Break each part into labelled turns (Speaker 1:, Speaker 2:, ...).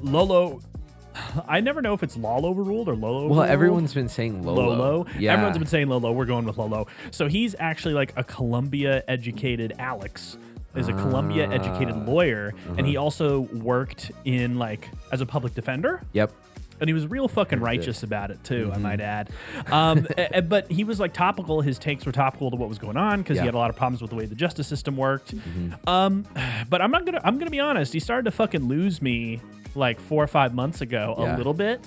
Speaker 1: Lolo. I never know if it's Lol overruled or Lolo overruled.
Speaker 2: Well, everyone's been saying Lolo.
Speaker 1: Yeah. Everyone's been saying Lolo. We're going with Lolo. So he's actually like a Columbia-educated Alex. Is a Columbia-educated lawyer, and he also worked in like as a public defender.
Speaker 2: Yep.
Speaker 1: And he was real fucking righteous about it too, I might add. But he was like topical. His takes were topical to what was going on because he had a lot of problems with the way the justice system worked. But I'm gonna be honest. He started to fucking lose me like 4 or 5 months ago a little bit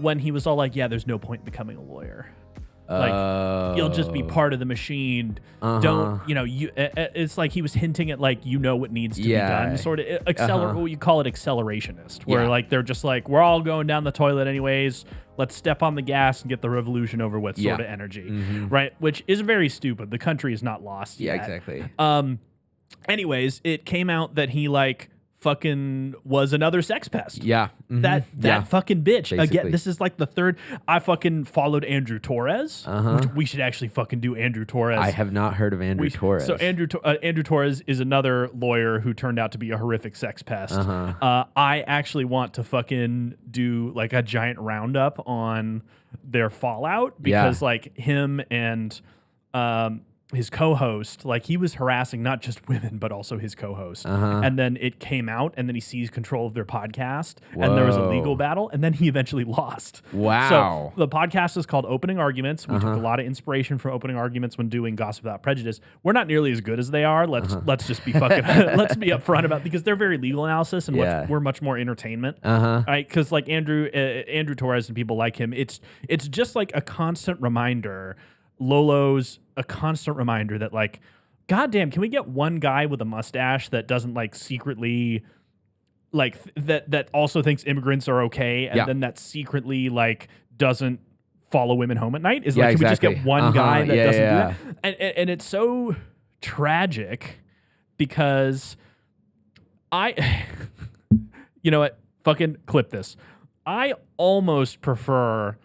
Speaker 1: when he was all like, "Yeah, there's no point in becoming a lawyer. Like you'll just be part of the machine. Don't it's like he was hinting at like what needs to be done. Sort of what you call it accelerationist, where like they're just like we're all going down the toilet anyways. Let's step on the gas and get the revolution over with sort of energy, right? Which is very stupid. The country is not lost yet.
Speaker 2: Yeah, exactly.
Speaker 1: Anyways, it came out that he like fucking was another sex pest.
Speaker 2: Yeah.
Speaker 1: That fucking bitch.
Speaker 2: Basically.
Speaker 1: Again, this is like the third. I fucking followed Andrew Torres. We should actually fucking do Andrew Torres.
Speaker 2: I have not heard of Andrew Torres.
Speaker 1: So Andrew Torres is another lawyer who turned out to be a horrific sex pest. I actually want to fucking do like a giant roundup on their fallout because like him and his co-host, like he was harassing not just women but also his co-host, and then it came out, and then he seized control of their podcast, and there was a legal battle, and then he eventually lost.
Speaker 2: Wow!
Speaker 1: So the podcast is called Opening Arguments. We took a lot of inspiration from Opening Arguments when doing Gossip Without Prejudice. We're not nearly as good as they are. Let's just be fucking let's be upfront about because they're very legal analysis, and we're much more entertainment. Right? Because like Andrew Torres and people like him, it's just like a constant reminder. Lolo's a constant reminder that like, goddamn, can we get one guy with a mustache that doesn't like secretly like that also thinks immigrants are okay and then that secretly like doesn't follow women home at night? Is like, can we just get one guy that doesn't do that? And it's so tragic because you know what? Fucking clip this. I almost prefer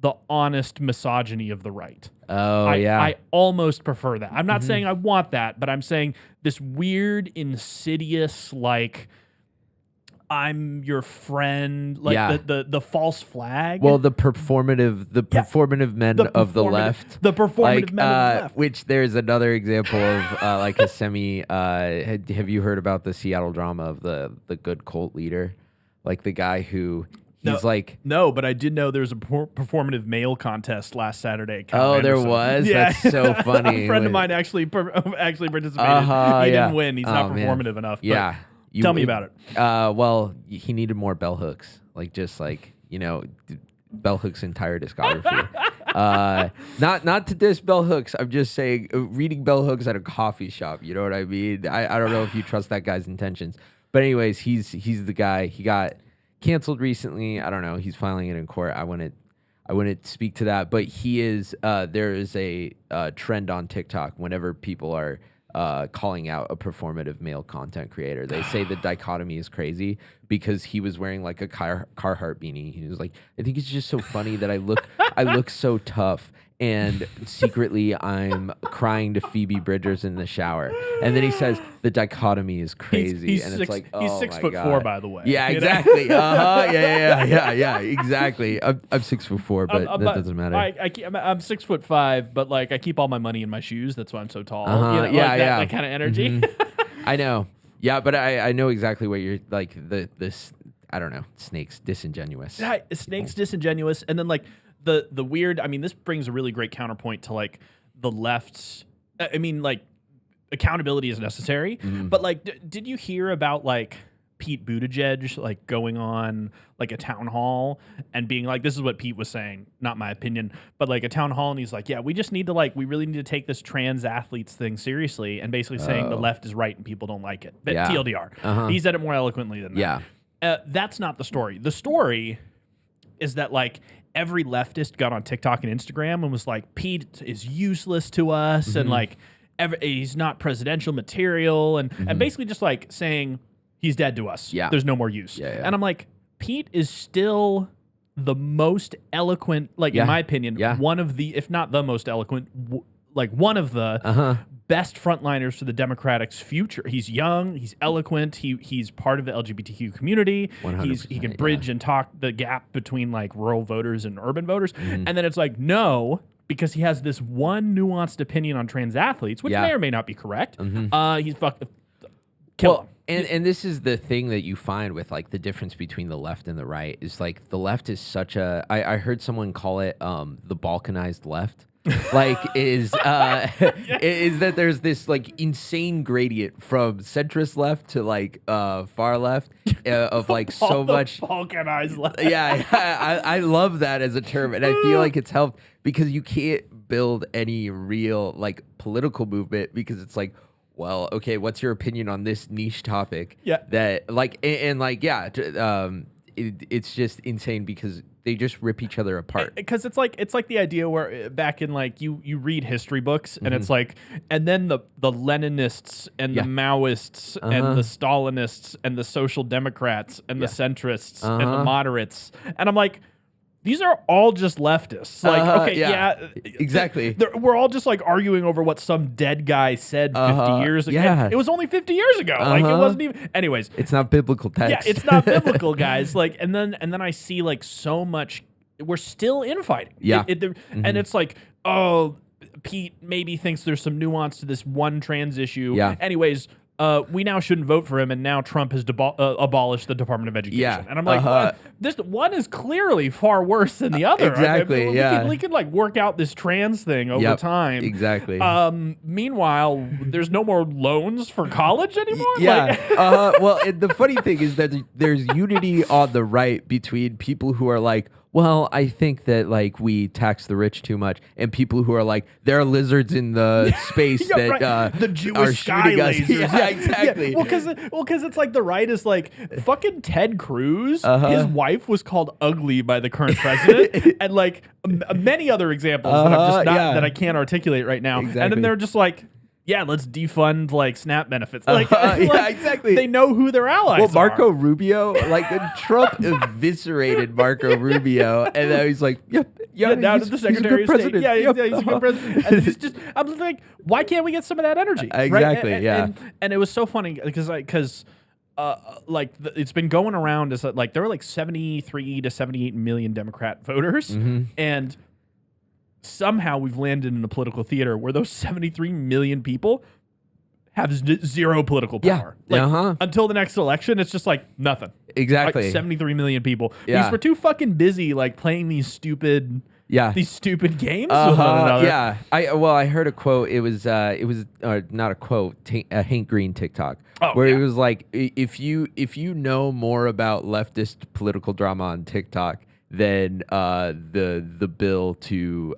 Speaker 1: the honest misogyny of the right. I almost prefer that. I'm not saying I want that, but I'm saying this weird, insidious, like I'm your friend, like the false flag.
Speaker 2: Well, the performative men of the left.
Speaker 1: The performative men of the left. Which
Speaker 2: there's another example of like a semi. Have you heard about the Seattle drama of the good cult leader, like the guy who? No, but I did know there was a performative male contest last Saturday. There was? Yeah. That's so funny.
Speaker 1: A friend of mine actually participated. He didn't win. He's not performative enough.
Speaker 2: Yeah.
Speaker 1: Tell me about it.
Speaker 2: Well, he needed more bell hooks. Like, just like, bell hooks' entire discography. Not to diss bell hooks. I'm just saying reading bell hooks at a coffee shop. You know what I mean? I don't know if you trust that guy's intentions. But anyways, he's the guy. He got canceled recently. I don't know. He's filing it in court. I wouldn't speak to that, but he is. There is a trend on TikTok whenever people are calling out a performative male content creator. They say the dichotomy is crazy because he was wearing like a Carhartt beanie. He was like, I think it's just so funny that I look so tough. And secretly, I'm crying to Phoebe Bridgers in the shower. And then he says, the dichotomy is crazy. It's like, oh,
Speaker 1: he's 6'4", by the way.
Speaker 2: Yeah, exactly. Yeah, exactly. I'm 6'4", but that doesn't matter.
Speaker 1: I'm 6'5", but like I keep all my money in my shoes. That's why I'm so tall. That kind of energy.
Speaker 2: I know. Yeah, but I know exactly what you're like. This I don't know. Snake's disingenuous.
Speaker 1: Yeah, Snake's disingenuous, and then like. The weird, I mean, this brings a really great counterpoint to like the left's, I mean, like accountability is necessary, but like, did you hear about like Pete Buttigieg like going on like a town hall and being like, this is what Pete was saying, not my opinion, but like a town hall, and he's like, yeah, we just need to like, we really need to take this trans athletes thing seriously, and basically saying the left is right and people don't like it. But TLDR. He said it more eloquently than that. That's not the story. The story is that like every leftist got on TikTok and Instagram and was like, Pete is useless to us, and like he's not presidential material, and basically just like saying he's dead to us. Yeah. There's no more use. And I'm like, Pete is still the most eloquent, like in my opinion, one of the, if not the most eloquent, like one of the best frontliners for the Democrats' future. He's young, he's eloquent, he's part of the LGBTQ community.
Speaker 2: 100%,
Speaker 1: He can bridge and talk the gap between like rural voters and urban voters. And then it's like, no, because he has this one nuanced opinion on trans athletes, which may or may not be correct. He's kill him.
Speaker 2: And this is the thing that you find with like the difference between the left and the right is like the left is such a I heard someone call it the balkanized left. Like is that there's this like insane gradient from centrist left to like far left of like so much
Speaker 1: balkanized left.
Speaker 2: Yeah, I love that as a term, and I feel like it's helped because you can't build any real like political movement because it's like, well, okay, what's your opinion on this niche topic?
Speaker 1: Yeah,
Speaker 2: that like and like yeah, it's just insane because they just rip each other apart.
Speaker 1: Because it's like the idea where back in like you read history books and it's like, and then the Leninists and the Maoists and the Stalinists and the Social Democrats and the centrists and the moderates, and I'm like, these are all just leftists. Like, okay,
Speaker 2: exactly.
Speaker 1: We're all just like arguing over what some dead guy said 50 years ago.
Speaker 2: Yeah.
Speaker 1: It was only 50 years ago. Like, it wasn't even. Anyways,
Speaker 2: it's not biblical text.
Speaker 1: Yeah, it's not biblical, guys. Like, and then I see like so much. We're still infighting.
Speaker 2: Yeah,
Speaker 1: and it's like, oh, Pete maybe thinks there's some nuance to this one trans issue.
Speaker 2: Yeah.
Speaker 1: Anyways. We now shouldn't vote for him, and now Trump has abolished the Department of Education.
Speaker 2: Yeah.
Speaker 1: And I'm like, what? This one is clearly far worse than the other.
Speaker 2: Exactly,
Speaker 1: we can like work out this trans thing over time.
Speaker 2: Exactly.
Speaker 1: Meanwhile, there's no more loans for college anymore?
Speaker 2: Yeah. Well, and the funny thing is that there's unity on the right between people who are like, well, I think that like we tax the rich too much, and people who are like, there are lizards in the space that
Speaker 1: the Jewish sky lasers.
Speaker 2: Yeah, exactly.
Speaker 1: Yeah. Well, because it's like the right is like fucking Ted Cruz. His wife was called ugly by the current president, and like many other examples that I'm just not that I can't articulate right now.
Speaker 2: Exactly.
Speaker 1: And then they're just like, yeah, let's defund like SNAP benefits. Like,
Speaker 2: yeah, exactly.
Speaker 1: They know who their allies
Speaker 2: are. Well, Marco
Speaker 1: are.
Speaker 2: Rubio, like Trump eviscerated Marco Rubio, and now he's like,
Speaker 1: now to the Secretary of State.
Speaker 2: Yeah,
Speaker 1: he's a good president. And it's just, I'm just like, why can't we get some of that energy?
Speaker 2: Exactly.
Speaker 1: Right? And it was so funny because it's been going around as like there were like 73 to 78 million Democrat voters, and somehow we've landed in a political theater where those 73 million people have zero political power. Until the next election, it's just like nothing.
Speaker 2: Exactly.
Speaker 1: Like 73 million people.
Speaker 2: Yeah.
Speaker 1: We're too fucking busy like playing these stupid games with one another.
Speaker 2: Yeah. I heard a quote. It was not a quote, a Hank Green TikTok, where it was like, if you know more about leftist political drama on TikTok than the bill to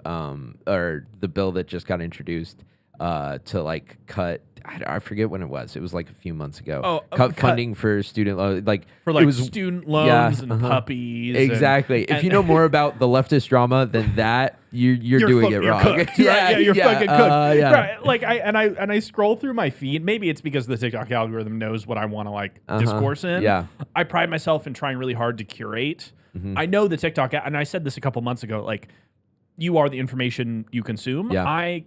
Speaker 2: or the bill that just got introduced to like cut. I forget when it was. It was like a few months ago. Cut funding for student loans, like
Speaker 1: for like student loans and puppies.
Speaker 2: Exactly. If you know more about the leftist drama than that, you're doing it wrong.
Speaker 1: Cooked. You're fucking cooked. Right. Like I scroll through my feed. Maybe it's because the TikTok algorithm knows what I want to like discourse in.
Speaker 2: Yeah.
Speaker 1: I pride myself in trying really hard to curate. I know the TikTok, and I said this a couple months ago, like, you are the information you consume.
Speaker 2: Yeah.
Speaker 1: I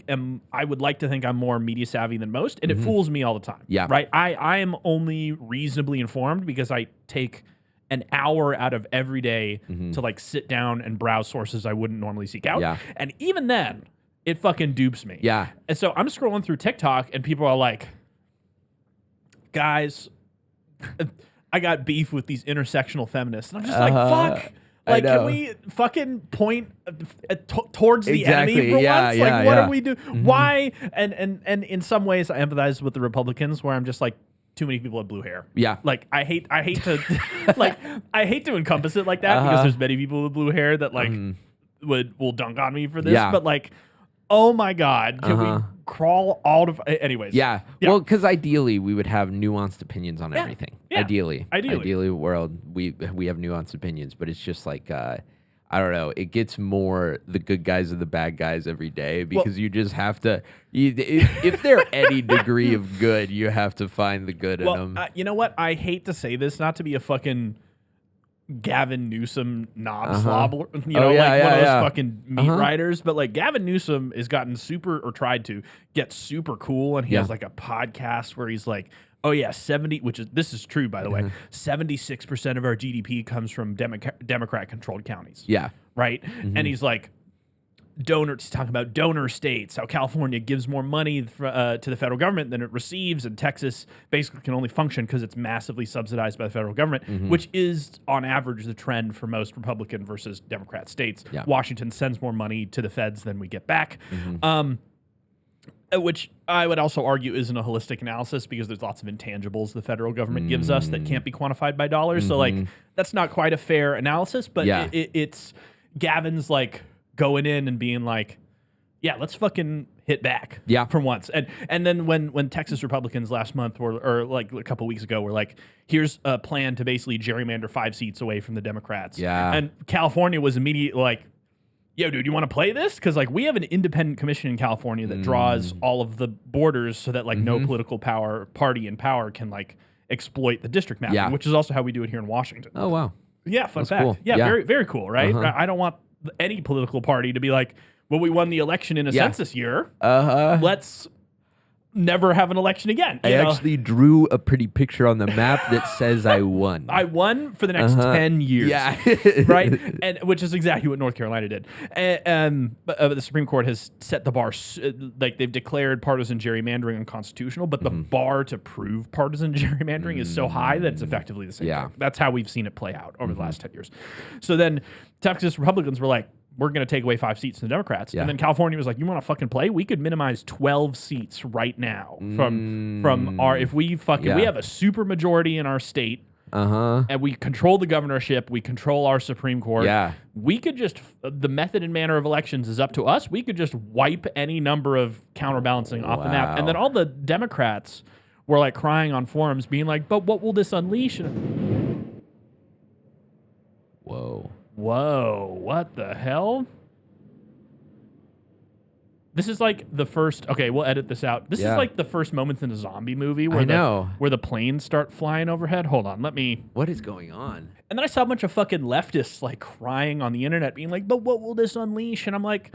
Speaker 1: would like to think I'm more media savvy than most, and it fools me all the time.
Speaker 2: Yeah.
Speaker 1: Right? I am only reasonably informed because I take an hour out of every day to like sit down and browse sources I wouldn't normally seek out.
Speaker 2: Yeah.
Speaker 1: And even then, it fucking dupes me.
Speaker 2: Yeah.
Speaker 1: And so I'm scrolling through TikTok and people are like, guys, I got beef with these intersectional feminists. And I'm just like, fuck. Like, can we fucking point towards the enemy for once? Like, what do we do? Why? And in some ways, I empathize with the Republicans, where I'm just like, too many people have blue hair.
Speaker 2: Yeah.
Speaker 1: Like, I hate to, like, I hate to encompass it like that because there's many people with blue hair that like will dunk on me for this.
Speaker 2: Yeah.
Speaker 1: But like, oh my God, can we crawl out of? Anyways.
Speaker 2: Yeah. Well, because ideally we would have nuanced opinions on everything.
Speaker 1: Yeah.
Speaker 2: Ideally, world we have nuanced opinions, but it's just like I don't know. It gets more the good guys and the bad guys every day because you just have to. If they're any degree of good, you have to find the good in them.
Speaker 1: You know what? I hate to say this, not to be a fucking Gavin Newsom knob
Speaker 2: Uh-huh.
Speaker 1: slobber, you
Speaker 2: Oh,
Speaker 1: know,
Speaker 2: yeah,
Speaker 1: like
Speaker 2: yeah,
Speaker 1: one of those
Speaker 2: yeah.
Speaker 1: fucking meat riders. But like Gavin Newsom has gotten tried to get super cool, and he has like a podcast where he's like, oh yeah, this is true by the way, 76% of our GDP comes from Democrat controlled counties.
Speaker 2: Yeah.
Speaker 1: Right. And he's like, he's talking about donor states, how California gives more money to the federal government than it receives, and Texas basically can only function because it's massively subsidized by the federal government, which is on average the trend for most Republican versus Democrat states.
Speaker 2: Yeah.
Speaker 1: Washington sends more money to the feds than we get back. Which I would also argue isn't a holistic analysis because there's lots of intangibles the federal government gives us that can't be quantified by dollars. So like that's not quite a fair analysis, but it's Gavin's like going in and being like, yeah, let's fucking hit back for once. And then when Texas Republicans last month or like a couple weeks ago were like, here's a plan to basically gerrymander 5 seats away from the Democrats. Yeah. And California was immediately like, yo, dude, you want to play this? Because like we have an independent commission in California that draws all of the borders so that like no political party in power can like exploit the district mapping, which is also how we do it here in Washington.
Speaker 2: Oh, wow.
Speaker 1: Yeah, fun fact.
Speaker 2: Cool.
Speaker 1: Yeah, very, very cool, right? I don't want any political party to be like, well, we won the election in a census year. Let's never have an election again.
Speaker 2: I actually drew a pretty picture on the map that says I won.
Speaker 1: I won for the next 10 years.
Speaker 2: Yeah.
Speaker 1: Right? And which is exactly what North Carolina did. But the Supreme Court has set the bar, like they've declared partisan gerrymandering unconstitutional, but the bar to prove partisan gerrymandering is so high that it's effectively the same thing. That's how we've seen it play out over the last 10 years. So then Texas Republicans were like, we're going to take away 5 seats from the Democrats. And then California was like, you want to fucking play? We could minimize 12 seats right now from our, if we fucking, we have a super majority in our state and we control the governorship, we control our Supreme Court. We could just, the method and manner of elections is up to us. We could just wipe any number of counterbalancing off the map. And then all the Democrats were like crying on forums being like, but what will this unleash? Whoa, what the hell? This is like the first, okay, we'll edit this out. This is like the first moments in a zombie movie where where the planes start flying overhead. Hold on,
Speaker 2: What is going on?
Speaker 1: And then I saw a bunch of fucking leftists like crying on the internet being like, but what will this unleash? And I'm like,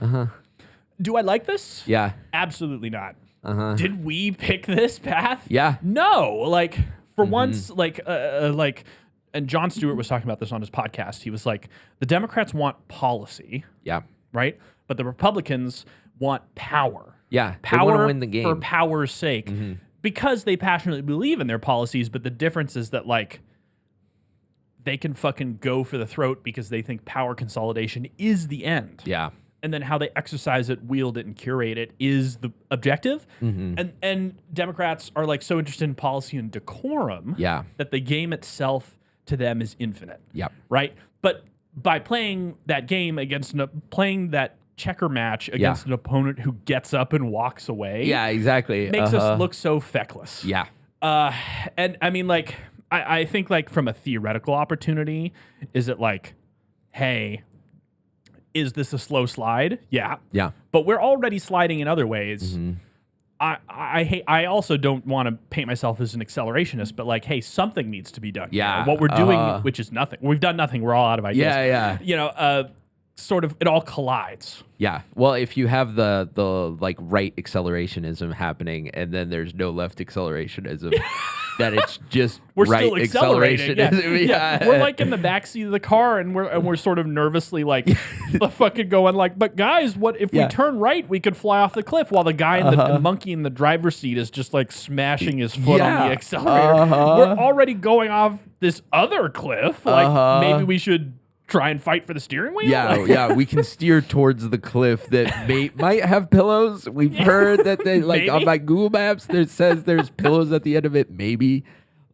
Speaker 1: do I like this?
Speaker 2: Yeah.
Speaker 1: Absolutely not. Did we pick this path?
Speaker 2: Yeah.
Speaker 1: No, like for once, and Jon Stewart was talking about this on his podcast. He was like, the Democrats want policy.
Speaker 2: Yeah.
Speaker 1: Right? But the Republicans want power.
Speaker 2: Yeah.
Speaker 1: Power
Speaker 2: they want to win the game
Speaker 1: for power's sake. Because they passionately believe in their policies, but the difference is that, like, they can fucking go for the throat because they think power consolidation is the end.
Speaker 2: Yeah.
Speaker 1: And then how they exercise it, wield it, and curate it is the objective. And Democrats are, like, so interested in policy and decorum that the game itself to them is infinite. Right? But by playing that game playing that checker match against an opponent who gets up and walks away.
Speaker 2: Yeah, exactly.
Speaker 1: Makes us look so feckless.
Speaker 2: Yeah.
Speaker 1: And I mean, like, I think, like, from a theoretical opportunity, is it like, hey, is this a slow slide? Yeah.
Speaker 2: Yeah.
Speaker 1: But we're already sliding in other ways. I also don't want to paint myself as an accelerationist, but like, hey, something needs to be done.
Speaker 2: Yeah.
Speaker 1: What we're doing, which is nothing. We've done nothing. We're all out of ideas.
Speaker 2: Yeah.
Speaker 1: You know, sort of, it all collides.
Speaker 2: Yeah. Well, if you have the like right accelerationism happening and then there's no left accelerationism, that it's just
Speaker 1: we're
Speaker 2: right
Speaker 1: still accelerating.
Speaker 2: Yeah.
Speaker 1: We're like in the backseat of the car and we're sort of nervously like fucking going like, but guys, what if we turn right, we could fly off the cliff while the guy in the monkey in the driver's seat is just like smashing his foot on the accelerator. We're already going off this other cliff. Like maybe we should try and fight for the steering wheel?
Speaker 2: Yeah, we can steer towards the cliff that might have pillows. We've heard that they like on my Google Maps there says there's pillows at the end of it. Maybe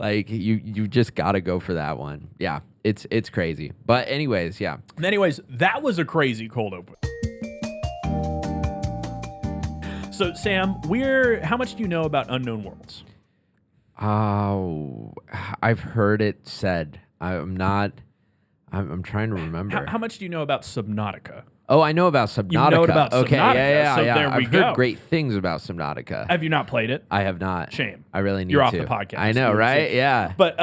Speaker 2: like you just gotta go for that one. Yeah, it's crazy. But anyways,
Speaker 1: that was a crazy cold open. So Sam, how much do you know about Unknown Worlds?
Speaker 2: Oh, I've heard it said. I'm trying to remember.
Speaker 1: How much do you know about Subnautica?
Speaker 2: Oh, I know about Subnautica.
Speaker 1: You know about
Speaker 2: okay,
Speaker 1: Subnautica,
Speaker 2: yeah.
Speaker 1: so there we
Speaker 2: I've heard
Speaker 1: go.
Speaker 2: great things about Subnautica.
Speaker 1: Have you not played it?
Speaker 2: I have not.
Speaker 1: Shame.
Speaker 2: I really need
Speaker 1: You're
Speaker 2: to.
Speaker 1: off the podcast.
Speaker 2: I know, right? Yeah.
Speaker 1: But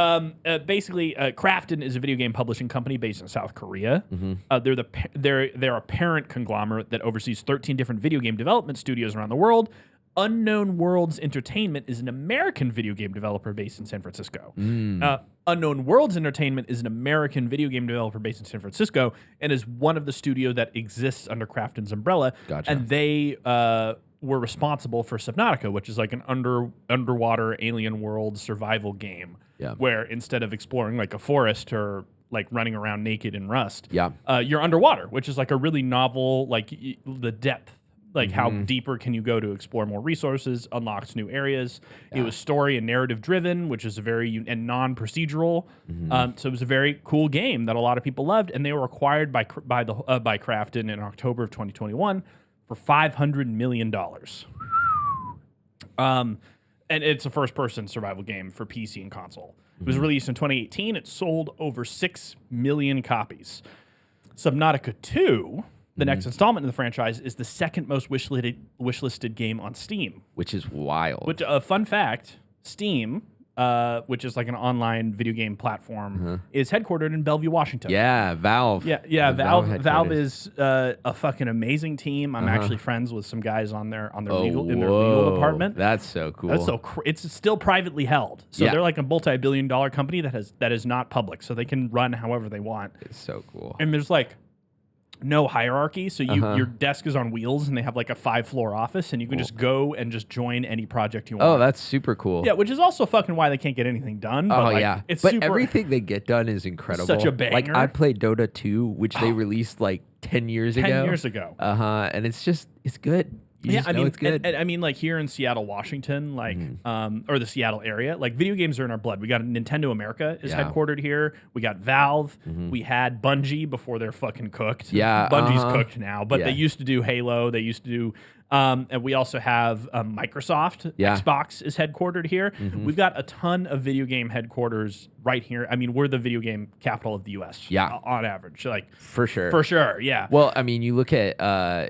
Speaker 1: basically, Krafton is a video game publishing company based in South Korea. They're a parent conglomerate that oversees 13 different video game development studios around the world. Unknown Worlds Entertainment is an American video game developer based in San Francisco. Unknown Worlds Entertainment is an American video game developer based in San Francisco and is one of the studio that exists under Krafton's umbrella.
Speaker 2: Gotcha.
Speaker 1: And they were responsible for Subnautica, which is like an underwater alien world survival game.
Speaker 2: Yeah.
Speaker 1: Where instead of exploring like a forest or like running around naked in rust,
Speaker 2: Yeah.
Speaker 1: You're underwater, which is like a really novel, like the depth. Like how deeper can you go to explore more resources, unlocks new areas. It was story and narrative driven, which is a very and non-procedural. So it was a very cool game that a lot of people loved, and they were acquired by Krafton in October of 2021 for $500 million. And it's a first-person survival game for PC and console. It was released in 2018. It sold over 6 million copies. Subnautica 2. The next installment in the franchise is the second most wishlisted game on Steam.
Speaker 2: Which is wild.
Speaker 1: Which, fun fact, Steam, which is like an online video game platform, is headquartered in Bellevue, Washington.
Speaker 2: Yeah, Valve.
Speaker 1: Yeah. Valve
Speaker 2: headquarters.
Speaker 1: is a fucking amazing team. I'm actually friends with some guys on their legal department.
Speaker 2: That's so cool.
Speaker 1: That's so it's still privately held. So
Speaker 2: Yeah.
Speaker 1: they're like a multi-billion-dollar company that is not public. So they can run however they want.
Speaker 2: It's so cool.
Speaker 1: And there's like no hierarchy, so your desk is on wheels, and they have like a 5-floor office, and you can just go and just join any project you want.
Speaker 2: Oh, that's super cool.
Speaker 1: Yeah, which is also fucking why they can't get anything done.
Speaker 2: Oh,
Speaker 1: But like,
Speaker 2: yeah.
Speaker 1: it's
Speaker 2: but
Speaker 1: super,
Speaker 2: everything they get done is incredible.
Speaker 1: Such a banger.
Speaker 2: Like, I played Dota 2, which they released like 10 years ago.
Speaker 1: 10 years ago.
Speaker 2: And it's good. You just know it's good.
Speaker 1: And I mean, like here in Seattle, Washington, like, or the Seattle area, like video games are in our blood. We got Nintendo America is headquartered here. We got Valve. We had Bungie before they're fucking cooked.
Speaker 2: Yeah,
Speaker 1: Bungie's cooked now, but they used to do Halo. They used to do, and we also have Microsoft.
Speaker 2: Yeah.
Speaker 1: Xbox is headquartered here. We've got a ton of video game headquarters right here. I mean, we're the video game capital of the U.S.
Speaker 2: Yeah.
Speaker 1: On average, like
Speaker 2: For sure.
Speaker 1: for sure, yeah.
Speaker 2: Well, I mean, you look at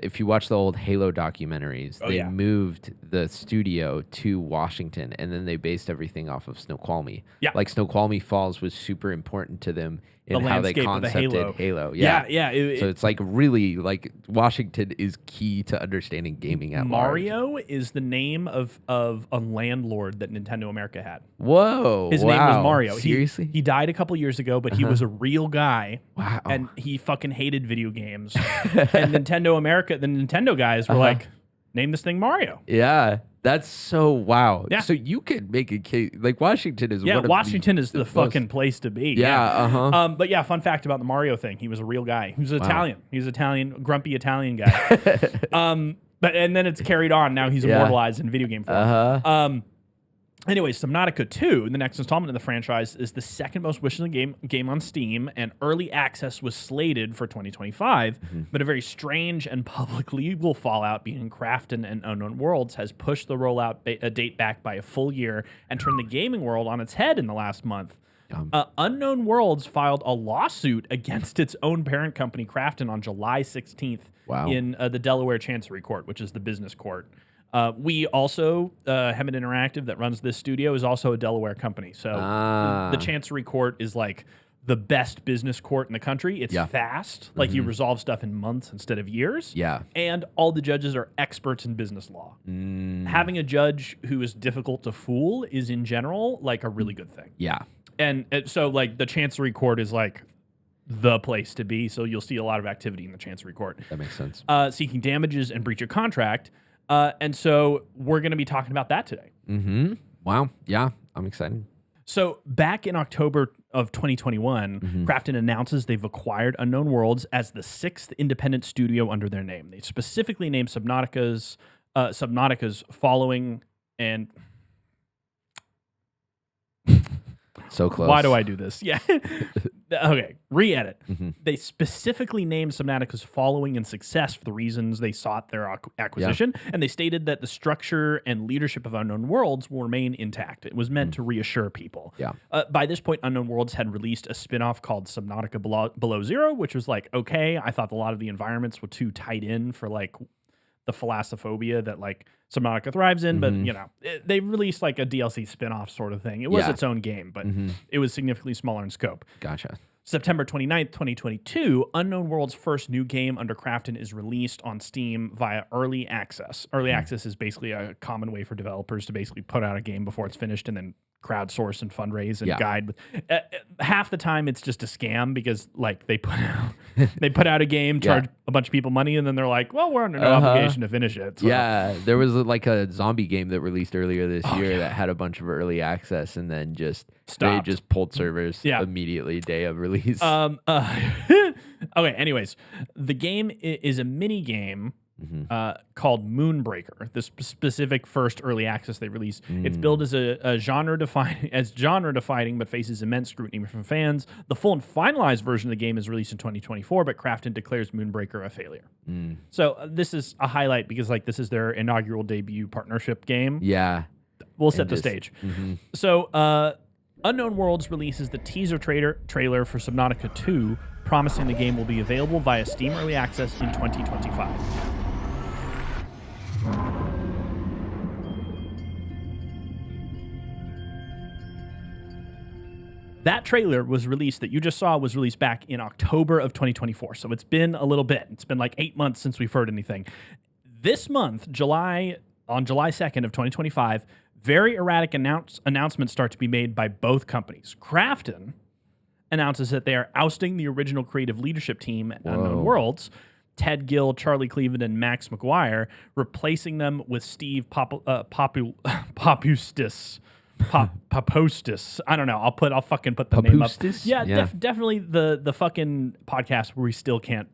Speaker 2: if you watch the old Halo documentaries, they moved the studio to Washington, and then they based everything off of Snoqualmie.
Speaker 1: Yeah.
Speaker 2: Like Snoqualmie Falls was super important to them in
Speaker 1: The
Speaker 2: how they
Speaker 1: landscape of the
Speaker 2: concepted Halo.
Speaker 1: Yeah.
Speaker 2: So it's like really like Washington is key to understanding gaming at large.
Speaker 1: Mario is the name of a landlord that Nintendo America had.
Speaker 2: Whoa.
Speaker 1: His name was Mario.
Speaker 2: Seriously?
Speaker 1: He died a couple years ago, but he was a real guy.
Speaker 2: Wow.
Speaker 1: And he fucking hated video games. And Nintendo America, the Nintendo guys were like, name this thing Mario.
Speaker 2: Yeah. That's so wow.
Speaker 1: Yeah.
Speaker 2: So you could make a case like Washington is one of
Speaker 1: Washington is the
Speaker 2: most-
Speaker 1: fucking place to be.
Speaker 2: Yeah,
Speaker 1: But yeah, fun fact about the Mario thing. He was a real guy. He was Italian. He was Italian, grumpy Italian guy. But and then it's carried on. Now he's immortalized in video game form. Anyway, Subnautica 2, the next installment in the franchise, is the second most wishlisted game on Steam, and early access was slated for 2025. But a very strange and public legal fallout between Krafton and Unknown Worlds has pushed the rollout date back by a full year and turned the gaming world on its head in the last month. Unknown Worlds filed a lawsuit against its own parent company, Krafton, on July 16th in the Delaware Chancery Court, which is the business court. We also, Hemmat Interactive, that runs this studio, is also a Delaware company. So the Chancery Court is like the best business court in the country. It's fast. Like you resolve stuff in months instead of years.
Speaker 2: Yeah.
Speaker 1: And all the judges are experts in business law. Having a judge who is difficult to fool is in general like a really good thing.
Speaker 2: Yeah.
Speaker 1: And so like the Chancery Court is like the place to be. So you'll see a lot of activity in the Chancery Court.
Speaker 2: That makes sense.
Speaker 1: Seeking damages and breach of contract. And so we're going to be talking about that today.
Speaker 2: Wow. Yeah. I'm excited.
Speaker 1: So back in October of 2021, Krafton announces they've acquired Unknown Worlds as the 6th independent studio under their name. They specifically named Subnautica's following and...
Speaker 2: So close.
Speaker 1: Why do I do this? Yeah. Okay, re-edit. They specifically named Subnautica's following and success for the reasons they sought their acquisition, and they stated that the structure and leadership of Unknown Worlds will remain intact. It was meant to reassure people.
Speaker 2: Yeah.
Speaker 1: By this point, Unknown Worlds had released a spin-off called Subnautica Below Zero, which was like, okay, I thought a lot of the environments were too tied in for like the thalassophobia that like Subnautica thrives in, but you know, they released like a DLC spin-off sort of thing. It was its own game, but it was significantly smaller in scope.
Speaker 2: Gotcha.
Speaker 1: September 29th, 2022, Unknown World's first new game under Krafton is released on Steam via early access. Early access is basically a common way for developers to basically put out a game before it's finished and then crowdsource and fundraise and guide. Half the time it's just a scam because like they put out a game, charge a bunch of people money, and then they're like, well, we're under no obligation to finish it. So.
Speaker 2: Yeah, there was like a zombie game that released earlier this year that had a bunch of early access and then just they just pulled servers immediately day of release.
Speaker 1: Okay, anyways, the game is a mini game called Moonbreaker. The specific first early access they released. It's billed as a genre defining, but faces immense scrutiny from fans. The full and finalized version of the game is released in 2024, but Krafton declares Moonbreaker a failure. So this is a highlight because like this is their inaugural debut partnership game.
Speaker 2: Yeah,
Speaker 1: we'll set the stage. So Unknown Worlds releases the teaser trailer for Subnautica 2, promising the game will be available via Steam Early Access in 2025. That trailer was released that you just saw was released back in October of 2024. So it's been a little bit. It's been like 8 months since we've heard anything. This month, on July 2nd of 2025, very erratic announcements start to be made by both companies. Krafton announces that they are ousting the original creative leadership team at Unknown Worlds, Ted Gill, Charlie Cleveland, and Max McGuire, replacing them with Steve Papoustis. Papoustis. I don't know. I'll fucking put the name up. Yeah, definitely the fucking podcast where we still can't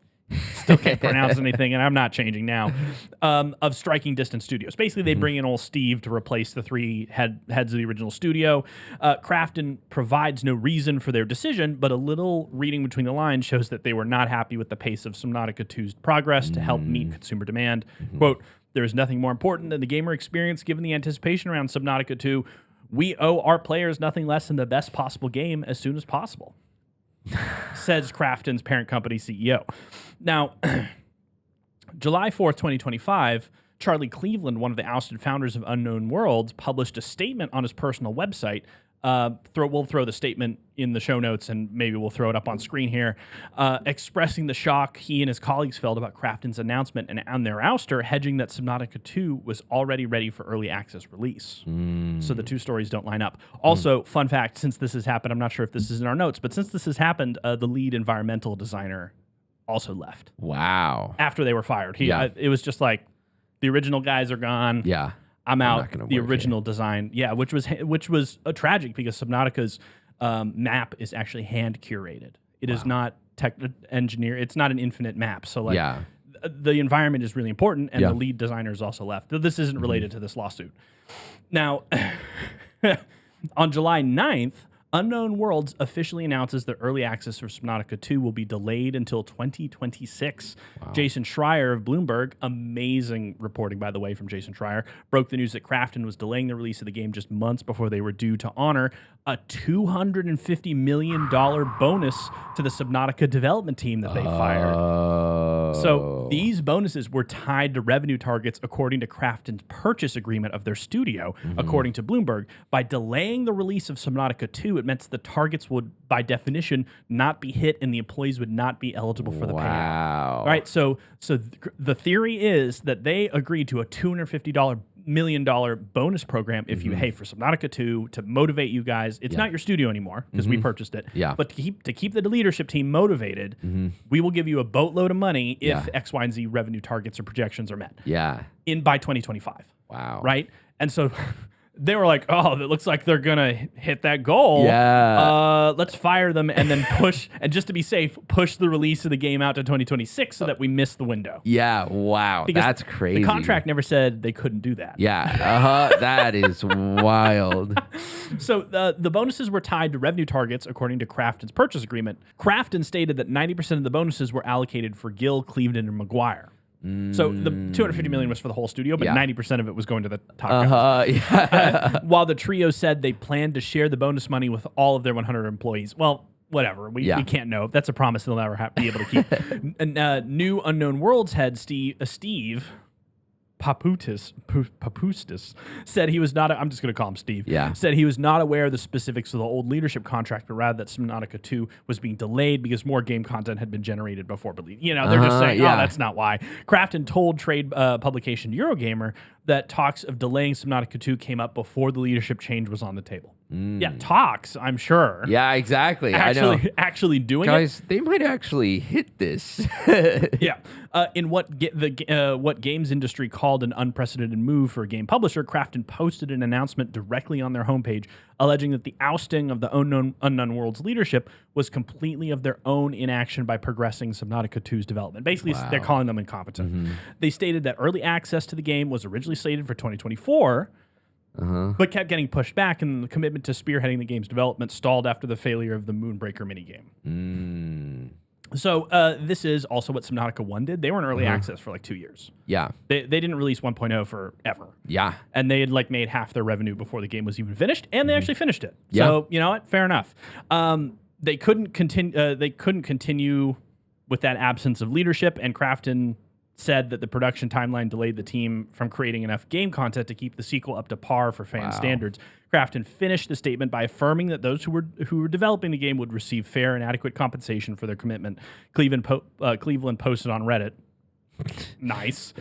Speaker 1: pronounce anything, and I'm not changing now. Of Striking Distance Studios. Basically, they bring in old Steve to replace the three heads of the original studio. Krafton provides no reason for their decision, but a little reading between the lines shows that they were not happy with the pace of Subnautica 2's progress to help meet consumer demand. Quote, there is nothing more important than the gamer experience given the anticipation around Subnautica 2. We owe our players nothing less than the best possible game as soon as possible, says Krafton's parent company CEO. Now, July 4th, 2025, Charlie Cleveland, one of the ousted founders of Unknown Worlds, published a statement on his personal website. We'll throw the statement in the show notes, and maybe we'll throw it up on screen here, expressing the shock he and his colleagues felt about Krafton's announcement and their ouster, hedging that Subnautica 2 was already ready for early access release. So the two stories don't line up. Also, fun fact, since this has happened, I'm not sure if this is in our notes, but since this has happened, the lead environmental designer also left.
Speaker 2: Wow.
Speaker 1: After they were fired. It was just like, the original guys are gone.
Speaker 2: Yeah.
Speaker 1: I'm out. The original design, which was a tragic because Subnautica's map is actually hand curated. It is not engineer. It's not an infinite map. So like, the environment is really important, and the lead designer is also left. This isn't related to this lawsuit. Now, on July 9th, Unknown Worlds officially announces that early access for Subnautica 2 will be delayed until 2026. Wow. Jason Schreier of Bloomberg, amazing reporting, by the way, from Jason Schreier, broke the news that Krafton was delaying the release of the game just months before they were due to honor a $250 million bonus to the Subnautica development team that they fired. So these bonuses were tied to revenue targets according to Krafton's purchase agreement of their studio, according to Bloomberg. By delaying the release of Subnautica 2, it meant the targets would, by definition, not be hit, and the employees would not be eligible for the payout. All right, so the theory is that they agreed to a $250 million bonus program if you, for Subnautica 2 to motivate you guys. It's not your studio anymore because we purchased it. Yeah. But to keep the leadership team motivated, we will give you a boatload of money if X, Y, and Z revenue targets or projections are met. Yeah. By 2025. Wow. Right? And so they were like, oh, it looks like they're going to hit that goal. Yeah. Let's fire them and then push, and just to be safe, push the release of the game out to 2026 so that we miss the window. Yeah. Wow. Because that's crazy. The contract never said they couldn't do that. Yeah. That is wild. So the bonuses were tied to revenue targets according to Krafton's purchase agreement. Krafton stated that 90% of the bonuses were allocated for Gill, Cleveland, and McGuire. So the $250 million was for the whole studio, but 90% of it was going to the top guys. While the trio said they planned to share the bonus money with all of their 100 employees. Well, whatever. We can't know. That's a promise they'll never be able to keep. And new Unknown Worlds head Steve Papoustis said he was not. I'm just going to call him Steve.
Speaker 2: Yeah.
Speaker 1: Said he was not aware of the specifics of the old leadership contract, but rather that Subnautica 2 was being delayed because more game content had been generated before. But they're just saying, oh, that's not why. Krafton told trade publication Eurogamer that talks of delaying Subnautica 2 came up before the leadership change was on the table. Yeah, talks, I'm sure.
Speaker 2: Yeah, exactly.
Speaker 1: Actually doing
Speaker 2: Guys, they might actually hit this.
Speaker 1: Yeah. In what games industry called an unprecedented move for a game publisher, Krafton posted an announcement directly on their homepage alleging that the ousting of the Unknown Worlds leadership was completely of their own inaction by progressing Subnautica 2's development. Basically, they're calling them incompetent. They stated that early access to the game was originally slated for 2024, but kept getting pushed back, and the commitment to spearheading the game's development stalled after the failure of the Moonbreaker minigame. So this is also what Subnautica 1 did. They were in early access for like 2 years.
Speaker 2: Yeah.
Speaker 1: They didn't release 1.0 forever.
Speaker 2: Yeah.
Speaker 1: And they had like made half their revenue before the game was even finished, and they actually finished it. Yeah. So you know what? Fair enough. They couldn't continue with that absence of leadership, and Krafton said that the production timeline delayed the team from creating enough game content to keep the sequel up to par for fan standards. Krafton finished the statement by affirming that those who were developing the game would receive fair and adequate compensation for their commitment. Cleveland posted on Reddit. Nice.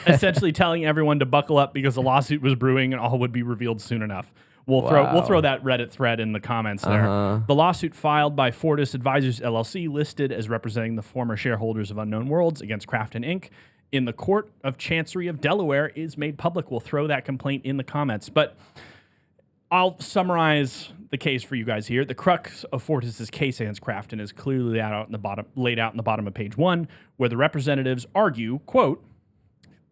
Speaker 1: Essentially telling everyone to buckle up because a lawsuit was brewing and all would be revealed soon enough. We'll throw that Reddit thread in the comments there. The lawsuit filed by Fortis Advisors LLC, listed as representing the former shareholders of Unknown Worlds against Krafton Inc. in the Court of Chancery of Delaware, is made public. We'll throw that complaint in the comments. But I'll summarize the case for you guys here. The crux of Fortis's case against Krafton is clearly laid out in the bottom of page 1, where the representatives argue, quote,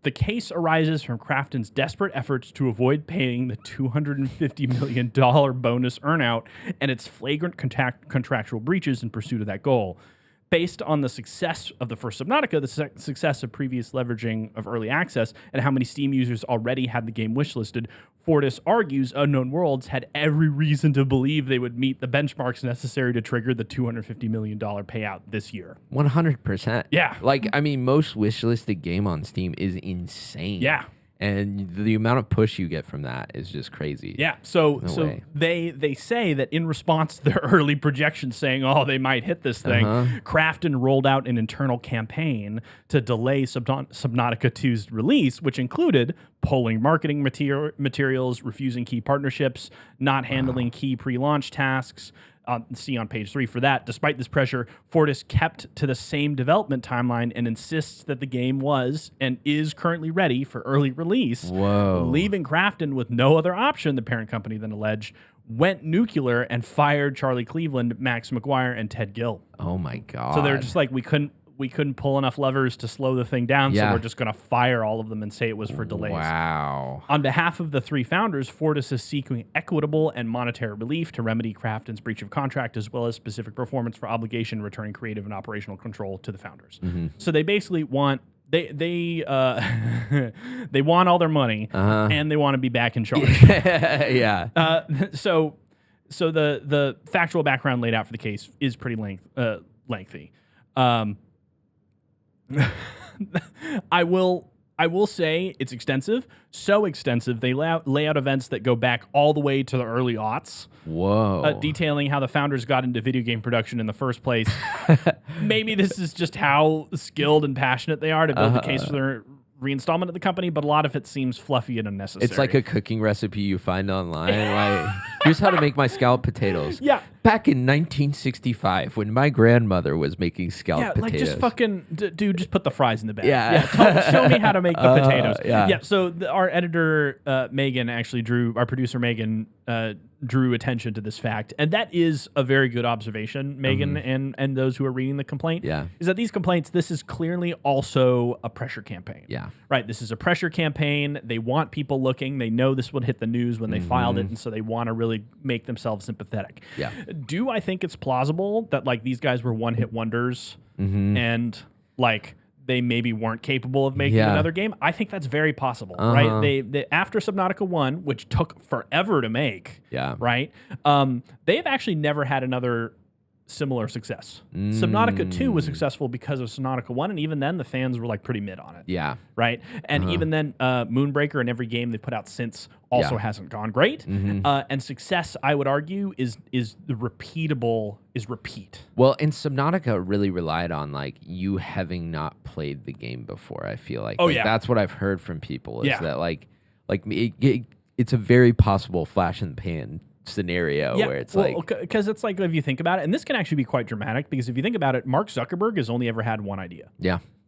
Speaker 1: "The case arises from Krafton's desperate efforts to avoid paying the $250 million bonus earnout and its flagrant contractual breaches in pursuit of that goal. Based on the success of the first Subnautica, the success of previous leveraging of early access, and how many Steam users already had the game wishlisted, Fortis argues Unknown Worlds had every reason to believe they would meet the benchmarks necessary to trigger the $250 million payout this year."
Speaker 2: 100%.
Speaker 1: Yeah.
Speaker 2: Like, I mean, most wishlisted game on Steam is insane.
Speaker 1: Yeah.
Speaker 2: And the amount of push you get from that is just crazy.
Speaker 1: Yeah, so they say that in response to their early projections saying, oh, they might hit this thing, Krafton rolled out an internal campaign to delay Subnautica 2's release, which included pulling marketing materials, refusing key partnerships, not handling key pre-launch tasks. See on page 3 for that. Despite this pressure, Fortis kept to the same development timeline and insists that the game was and is currently ready for early release, leaving Krafton with no other option, the parent company then alleged, went nuclear and fired Charlie Cleveland, Max McGuire, and Ted Gill.
Speaker 2: Oh my God.
Speaker 1: So they're just like, we couldn't pull enough levers to slow the thing down, so we're just going to fire all of them and say it was for delays.
Speaker 2: Wow.
Speaker 1: On behalf of the 3 founders, Fortis is seeking equitable and monetary relief to remedy Krafton's breach of contract, as well as specific performance for obligation, returning creative and operational control to the founders. So they basically want they want all their money and they want to be back in charge.
Speaker 2: Yeah.
Speaker 1: So the factual background laid out for the case is pretty lengthy. I will say it's extensive, so extensive they lay out events that go back all the way to the early aughts.
Speaker 2: Whoa.
Speaker 1: Detailing how the founders got into video game production in the first place. Maybe this is just how skilled and passionate they are to build the case for their reinstallment of the company, but a lot of it seems fluffy and unnecessary.
Speaker 2: It's like a cooking recipe you find online. Like, here's how to make my scalloped potatoes.
Speaker 1: Yeah.
Speaker 2: Back in 1965, when my grandmother was making scalloped potatoes.
Speaker 1: Like just fucking, dude, just put the fries in the bag. Yeah. Show me how to make the potatoes. So our editor, Megan, actually our producer, Megan, drew attention to this fact, and that is a very good observation, Megan, and those who are reading the complaint. Is that these complaints, this is clearly also a pressure campaign. Right. This is a pressure campaign. They want people looking. They know this would hit the news when they filed it, and so they want to really make themselves sympathetic. Do I think it's plausible that like these guys were one-hit wonders and like they maybe weren't capable of making another game? I think that's very possible, right? They after Subnautica 1, which took forever to make, right? They have actually never had another similar success. Subnautica 2 was successful because of Subnautica 1, and even then the fans were like pretty mid on it. Right? And even then Moonbreaker and every game they put out since also hasn't gone great. And success, I would argue, is the repeatable repeat.
Speaker 2: Well, and Subnautica really relied on like you having not played the game before, I feel like. That's what I've heard from people is that like it's a very possible flash in the pan scenario where it's
Speaker 1: because it's like if you think about it, and this can actually be quite dramatic because if you think about it, Mark Zuckerberg has only ever had one idea.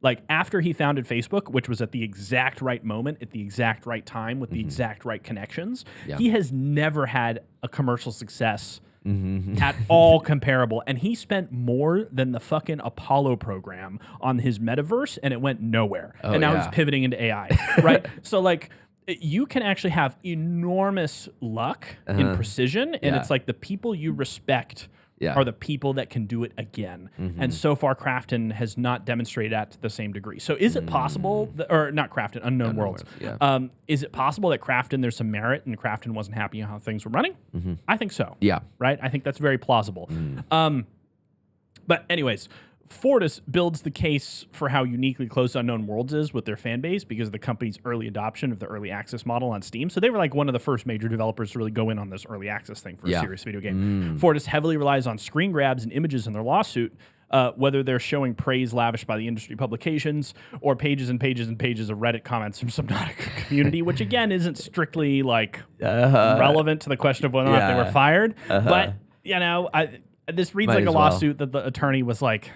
Speaker 1: Like after he founded Facebook, which was at the exact right moment, at the exact right time, with the exact right connections, he has never had a commercial success at all comparable. And he spent more than the fucking Apollo program on his metaverse, and it went nowhere. And now he's pivoting into AI, right? So like, you can actually have enormous luck in precision, and it's like the people you respect are the people that can do it again. And so far, Krafton has not demonstrated that to the same degree. So is it possible, or not Krafton, Unknown Worlds. Is it possible that Krafton, there's some merit, and Krafton wasn't happy how things were running? I think so. Right? I think that's very plausible. But anyways, Fortis builds the case for how uniquely close Unknown Worlds is with their fan base because of the company's early adoption of the early access model on Steam. So they were like one of the first major developers to really go in on this early access thing for a serious video game. Fortis heavily relies on screen grabs and images in their lawsuit, whether they're showing praise lavished by the industry publications or pages and pages and pages of Reddit comments from Subnautica community, which again isn't strictly like relevant to the question of whether or not they were fired. But, you know, this reads like a lawsuit that the attorney was like,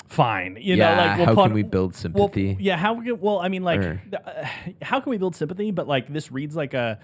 Speaker 1: fine, you know, like
Speaker 2: how can we build sympathy?
Speaker 1: How can we build sympathy? But like this reads like a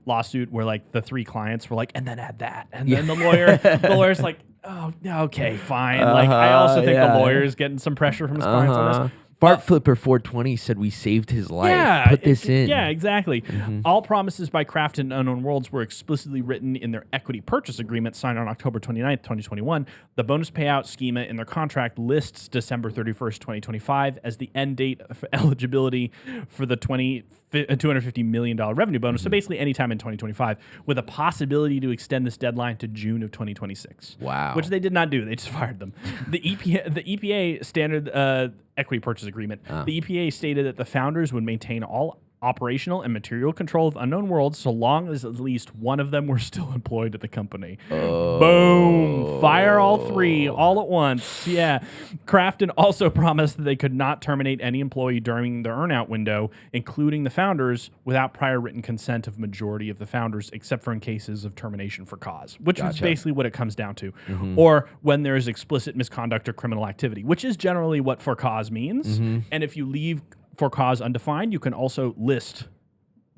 Speaker 1: lawsuit where like the three clients were like, and then add that, and then the lawyer's like, oh, okay, fine. Like I also think the lawyer's getting some pressure from his clients on this.
Speaker 2: Bart Flipper 420 said we saved his life. Put this in.
Speaker 1: Yeah, exactly. All promises by Krafton and Unknown Worlds were explicitly written in their equity purchase agreement signed on October 29th, 2021. The bonus payout schema in their contract lists December 31st, 2025 as the end date for eligibility for the $250 million revenue bonus. So basically anytime in 2025 with a possibility to extend this deadline to June of 2026.
Speaker 2: Wow.
Speaker 1: Which they did not do. They just fired them. The EPA standard equity purchase agreement. The EPA stated that the founders would maintain all operational and material control of Unknown Worlds so long as at least one of them were still employed at the company. Boom. Fire all three all at once. Yeah. Krafton also promised that they could not terminate any employee during the earnout window, including the founders, without prior written consent of majority of the founders, except for in cases of termination for cause, which is basically what it comes down to. Or when there is explicit misconduct or criminal activity, which is generally what for cause means. And if you leave for cause undefined, you can also list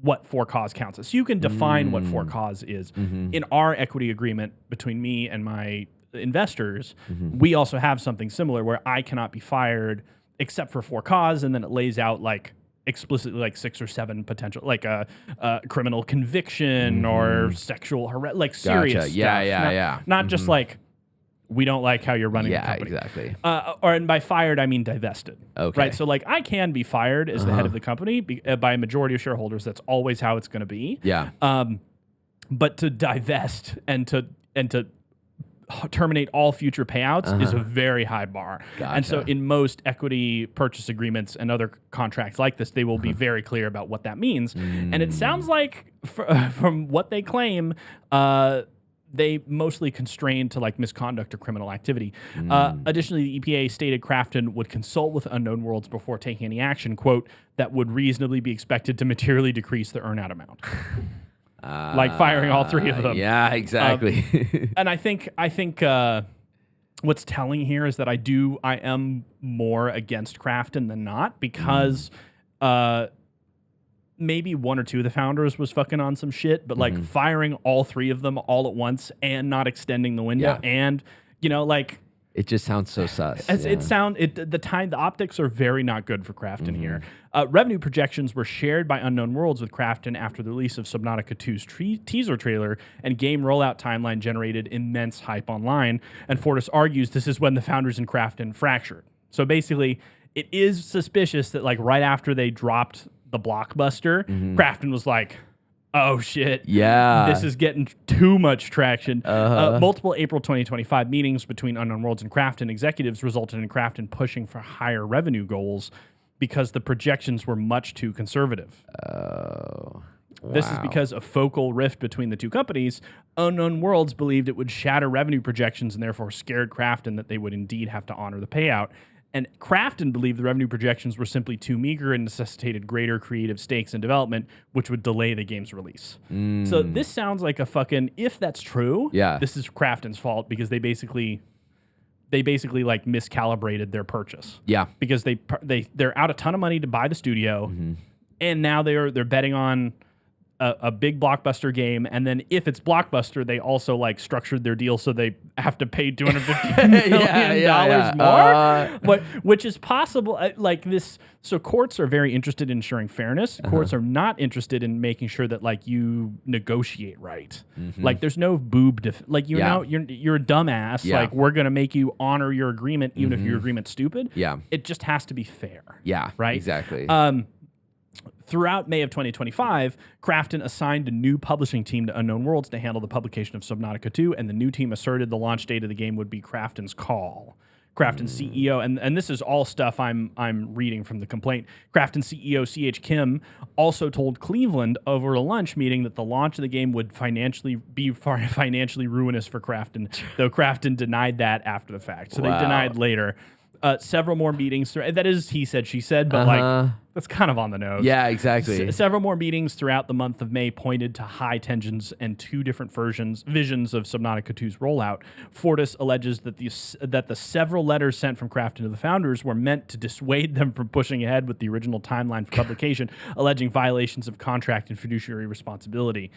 Speaker 1: what for cause counts as. So you can define what for cause is. In our equity agreement between me and my investors, we also have something similar where I cannot be fired except for cause, and then it lays out like explicitly like 6 or 7 potential, like a criminal conviction or sexual harassment, like serious stuff. Not just like, we don't like how you're running the company.
Speaker 2: Exactly.
Speaker 1: And by fired, I mean divested. Okay. Right? So, like, I can be fired as the head of the company by a majority of shareholders. That's always how it's going to be.
Speaker 2: Yeah.
Speaker 1: But to divest and to terminate all future payouts is a very high bar.
Speaker 2: Gotcha.
Speaker 1: And so in most equity purchase agreements and other contracts like this, they will be very clear about what that means. And it sounds like, from what they claim, they mostly constrained to like misconduct or criminal activity. Additionally, the EPA stated Krafton would consult with Unknown Worlds before taking any action, quote, that would reasonably be expected to materially decrease the earnout amount. Like firing all three of them.
Speaker 2: Yeah, exactly.
Speaker 1: And I think what's telling here is that I am more against Krafton than not, because maybe one or two of the founders was fucking on some shit, but like firing all three of them all at once and not extending the window, and like.
Speaker 2: It just sounds so sus.
Speaker 1: The optics are very not good for Krafton here. Revenue projections were shared by Unknown Worlds with Krafton after the release of Subnautica 2's teaser trailer, and game rollout timeline generated immense hype online. And Fortis argues this is when the founders and Krafton fractured. So basically, it is suspicious that like right after they dropped the blockbuster, Krafton was like, oh shit.
Speaker 2: Yeah.
Speaker 1: This is getting too much traction. Multiple April 2025 meetings between Unknown Worlds and Krafton executives resulted in Krafton pushing for higher revenue goals because the projections were much too conservative.
Speaker 2: Oh. Wow.
Speaker 1: This is because a focal rift between the two companies. Unknown Worlds believed it would shatter revenue projections and therefore scared Krafton that they would indeed have to honor the payout. And Krafton believed the revenue projections were simply too meager and necessitated greater creative stakes in development, which would delay the game's release. So this sounds like a fucking, if that's true, this is Krafton's fault because they basically like miscalibrated their purchase.
Speaker 2: Yeah.
Speaker 1: Because they're out a ton of money to buy the studio, and now they're betting on a big blockbuster game, and then if it's blockbuster, they also like structured their deal so they have to pay $250 million more, which is possible. Like this, so courts are very interested in ensuring fairness. Courts are not interested in making sure that like you negotiate right. Like there's no boob, like you're a dumbass. Like we're gonna make you honor your agreement even if your agreement's stupid.
Speaker 2: Yeah,
Speaker 1: it just has to be fair.
Speaker 2: Yeah,
Speaker 1: right.
Speaker 2: Exactly.
Speaker 1: Throughout May of 2025, Krafton assigned a new publishing team to Unknown Worlds to handle the publication of Subnautica 2, and the new team asserted the launch date of the game would be Krafton's call. Krafton's CEO, and this is all stuff I'm reading from the complaint. Krafton CEO C.H. Kim also told Cleveland over a lunch meeting that the launch of the game would be financially ruinous for Krafton, though Krafton denied that after the fact. So they denied later. Several more meetings. That is he said, she said, but like that's kind of on the nose.
Speaker 2: Yeah, exactly.
Speaker 1: Several more meetings throughout the month of May pointed to high tensions and two different visions of Subnautica 2's rollout. Fortis alleges that the several letters sent from Krafton to the founders were meant to dissuade them from pushing ahead with the original timeline for publication, alleging violations of contract and fiduciary responsibility.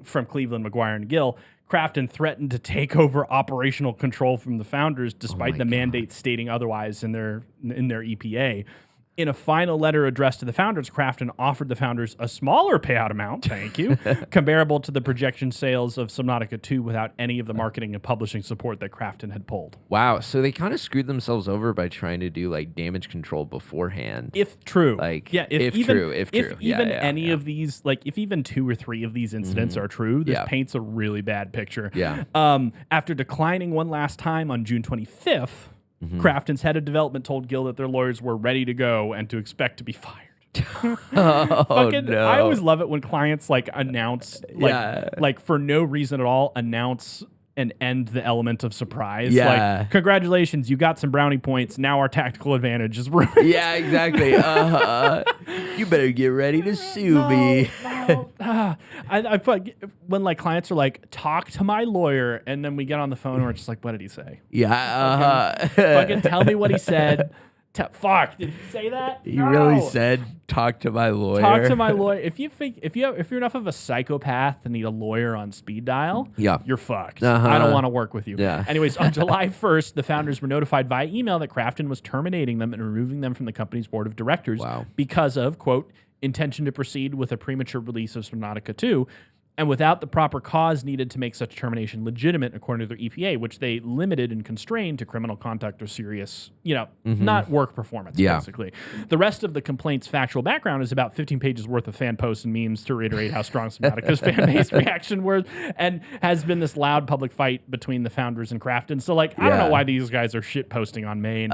Speaker 1: From Cleveland, McGuire, and Gill, Krafton threatened to take over operational control from the founders despite the mandate stating otherwise in their EPA. In a final letter addressed to the founders, Krafton offered the founders a smaller payout amount, thank you, comparable to the projection sales of Subnautica 2 without any of the marketing and publishing support that Krafton had pulled.
Speaker 2: Wow, so they kind of screwed themselves over by trying to do like damage control beforehand.
Speaker 1: If true.
Speaker 2: Like,
Speaker 1: if even any of these, like if even 2 or 3 of these incidents are true, this paints a really bad picture.
Speaker 2: Yeah.
Speaker 1: After declining one last time on June 25th, Krafton's head of development told Gill that their lawyers were ready to go and to expect to be fired.
Speaker 2: No.
Speaker 1: I always love it when clients like announce, like for no reason at all, announce and end the element of surprise.
Speaker 2: Yeah.
Speaker 1: Like, congratulations, you got some brownie points. Now our tactical advantage is ruined.
Speaker 2: Yeah, exactly. You better get ready to sue me.
Speaker 1: I put when like clients are like, talk to my lawyer, and then we get on the phone and we're just like, what did he say?
Speaker 2: Yeah.
Speaker 1: Fucking tell me what he said. Fuck, did he say that?
Speaker 2: He really said, talk to my lawyer.
Speaker 1: Talk to my lawyer. If you're enough of a psychopath to need a lawyer on speed dial, you're fucked. I don't want to work with you.
Speaker 2: Yeah.
Speaker 1: Anyways, on July 1st, the founders were notified via email that Krafton was terminating them and removing them from the company's board of directors because of, quote, intention to proceed with a premature release of Subnautica 2, and without the proper cause needed to make such termination legitimate, according to their EPA, which they limited and constrained to criminal conduct or serious, not work performance, basically. The rest of the complaint's factual background is about 15 pages worth of fan posts and memes to reiterate how strong Subnautica's fan base reaction was, and has been this loud public fight between the founders and Krafton. So, like, I don't know why these guys are shit posting on Maine,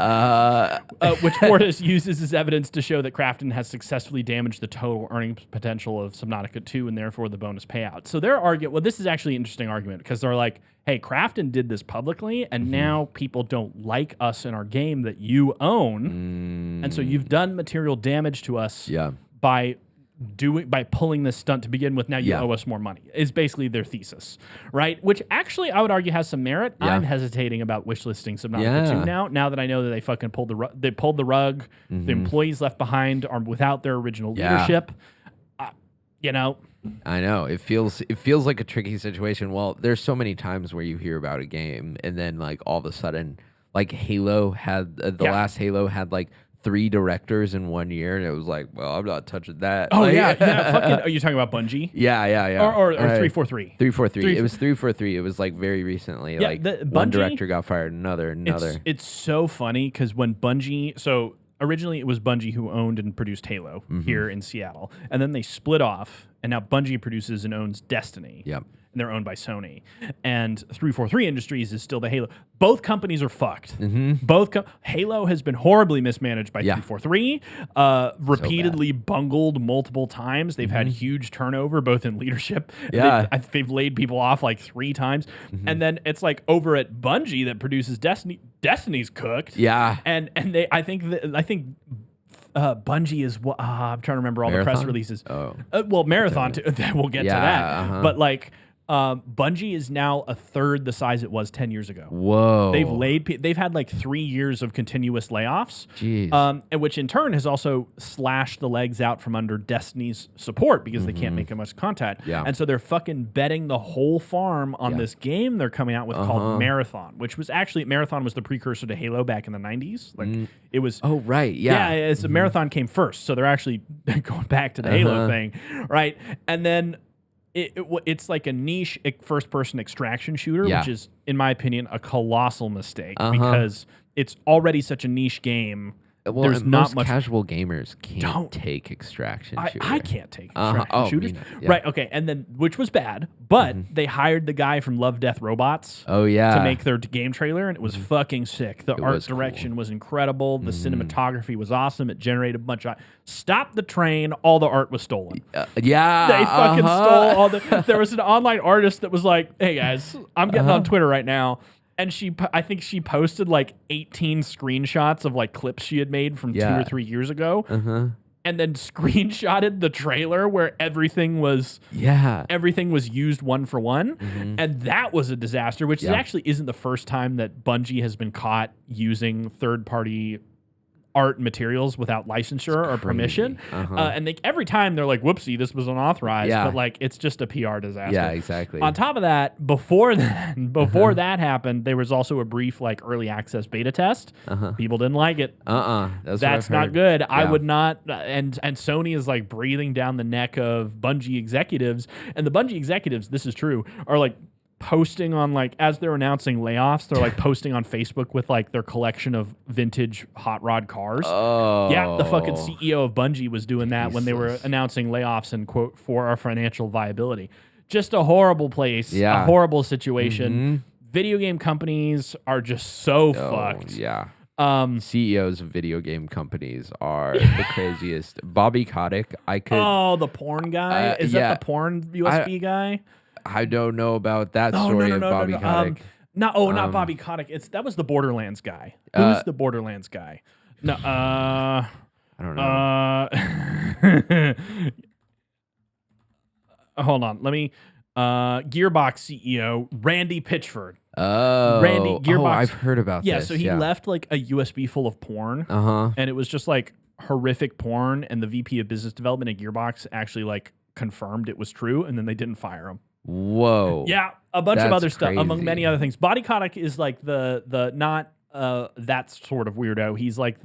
Speaker 1: which Fortis uses as evidence to show that Krafton has successfully damaged the total earning potential of Subnautica 2 and therefore the bonus payout. So they're arguing, well, this is actually an interesting argument because they're like, hey, Krafton did this publicly and now people don't like us in our game that you own. And so you've done material damage to us by pulling this stunt to begin with. Now you owe us more money is basically their thesis, right? Which actually I would argue has some merit. I'm hesitating about wishlisting Subnautica 2 now that I know that they fucking pulled the rug. The employees left behind are without their original leadership. You know,
Speaker 2: I know it feels like a tricky situation. Well, there's so many times where you hear about a game and then like all of a sudden, like Halo had the last Halo had like 3 directors in 1 year, and it was like, well, I'm not touching that.
Speaker 1: Oh
Speaker 2: like,
Speaker 1: yeah. Fucking, are you talking about Bungie?
Speaker 2: Yeah.
Speaker 1: Or 343.
Speaker 2: 343. It was 343. It was like very recently.
Speaker 1: Yeah,
Speaker 2: like
Speaker 1: Bungie,
Speaker 2: one director got fired, another.
Speaker 1: It's so funny because when Bungie, so originally it was Bungie who owned and produced Halo here in Seattle, and then they split off, and now Bungie produces and owns Destiny.
Speaker 2: Yep.
Speaker 1: And they're owned by Sony. And 343 Industries is still the Halo. Both companies are fucked. Halo has been horribly mismanaged by 343, repeatedly bungled multiple times. They've had huge turnover, both in leadership.
Speaker 2: Yeah.
Speaker 1: They've laid people off like 3 times. And then it's like over at Bungie that produces Destiny. Destiny's cooked.
Speaker 2: Yeah.
Speaker 1: And they, I think Bungie is I'm trying to remember all the press releases. Well, Marathon too. We'll get to that. But like Bungie is now a third the size it was 10 years ago.
Speaker 2: Whoa.
Speaker 1: They've had like 3 years of continuous layoffs.
Speaker 2: Jeez.
Speaker 1: And which in turn has also slashed the legs out from under Destiny's support because they can't make much content.
Speaker 2: Yeah.
Speaker 1: And so they're fucking betting the whole farm on this game they're coming out with called Marathon, which was actually Marathon was the precursor to Halo back in the 90s. Like it was.
Speaker 2: Oh right. Yeah.
Speaker 1: Yeah. It's Marathon came first, so they're actually going back to the Halo thing, right? And then. It's like a niche first-person extraction shooter, which is, in my opinion, a colossal mistake because it's already such a niche game.
Speaker 2: Well,
Speaker 1: there's not
Speaker 2: most
Speaker 1: much
Speaker 2: casual gamers can't take extraction shooter.
Speaker 1: I can't take extraction shooters.
Speaker 2: Yeah.
Speaker 1: Right, okay, and then which was bad, but they hired the guy from Love, Death, Robots to make their game trailer, and it was fucking sick. The art direction was incredible. The cinematography was awesome. It generated a bunch of... Stop the train. All the art was stolen.
Speaker 2: Yeah.
Speaker 1: They fucking stole all the... There was an online artist that was like, hey guys, I'm getting on Twitter right now. And I think she posted like 18 screenshots of like clips she had made from 2 or 3 years ago, and then screenshotted the trailer where everything was used one for one, and that was a disaster. Which actually isn't the first time that Bungie has been caught using third-party art materials without licensure or permission. And every time they're like, whoopsie, this was unauthorized, but like it's just a PR disaster.
Speaker 2: Yeah, exactly.
Speaker 1: On top of that, before that happened, there was also a brief like early access beta test. People didn't like it. That's not good. I would not, and Sony is like breathing down the neck of Bungie executives, and the Bungie executives, this is true, are like posting on like as they're announcing layoffs, they're like posting on Facebook with like their collection of vintage hot rod cars. Yeah, the fucking CEO of Bungie was doing that when they were announcing layoffs and quote for our financial viability. Just a horrible place, a horrible situation. Video game companies are just so fucked.
Speaker 2: Yeah. CEOs of video game companies are the craziest. Bobby Kotick,
Speaker 1: the porn guy? Is that the porn USB guy?
Speaker 2: I don't know about that story of Bobby Kotick.
Speaker 1: Not Bobby Kotick. That was the Borderlands guy. Who's the Borderlands guy? No,
Speaker 2: I don't know.
Speaker 1: Hold on. Let me. Gearbox CEO Randy Pitchford.
Speaker 2: Randy
Speaker 1: Gearbox.
Speaker 2: I've heard about this.
Speaker 1: Yeah, so he left like a USB full of porn, and it was just like horrific porn. And the VP of Business Development at Gearbox actually like confirmed it was true, and then they didn't fire him.
Speaker 2: Whoa.
Speaker 1: Yeah, a bunch of other stuff,
Speaker 2: crazy.
Speaker 1: among many other things. Bobby Kotick is like the not that sort of weirdo. He's like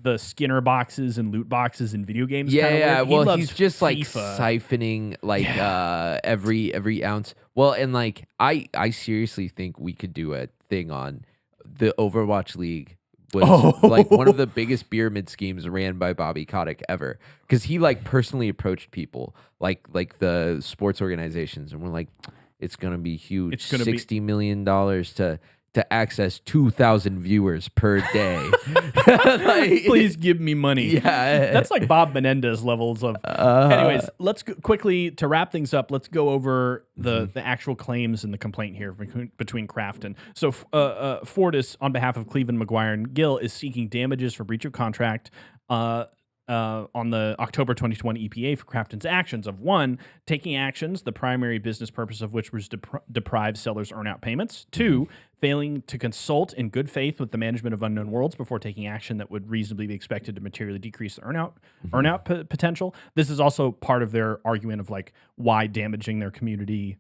Speaker 1: the Skinner boxes and loot boxes in video games.
Speaker 2: Yeah. Well, he's just
Speaker 1: FIFA.
Speaker 2: like siphoning like every ounce. Well, and like I seriously think we could do a thing on the Overwatch League. Was like one of the biggest pyramid schemes ran by Bobby Kotick ever, because he like personally approached people like the sports organizations and we're like, it's gonna be huge. It's gonna $60 million to access 2,000 viewers per day.
Speaker 1: Like, please give me money.
Speaker 2: Yeah,
Speaker 1: that's like Bob Menendez levels of. Anyways, let's quickly to wrap things up. Let's go over the actual claims and the complaint here between Krafton. So Fortis, on behalf of Cleveland, McGuire, and Gill, is seeking damages for breach of contract. On the October 2020 EPA for Krafton's actions of 1, taking actions, the primary business purpose of which was deprive sellers earn-out payments, 2, failing to consult in good faith with the management of unknown worlds before taking action that would reasonably be expected to materially decrease the earnout potential. This is also part of their argument of like why damaging their community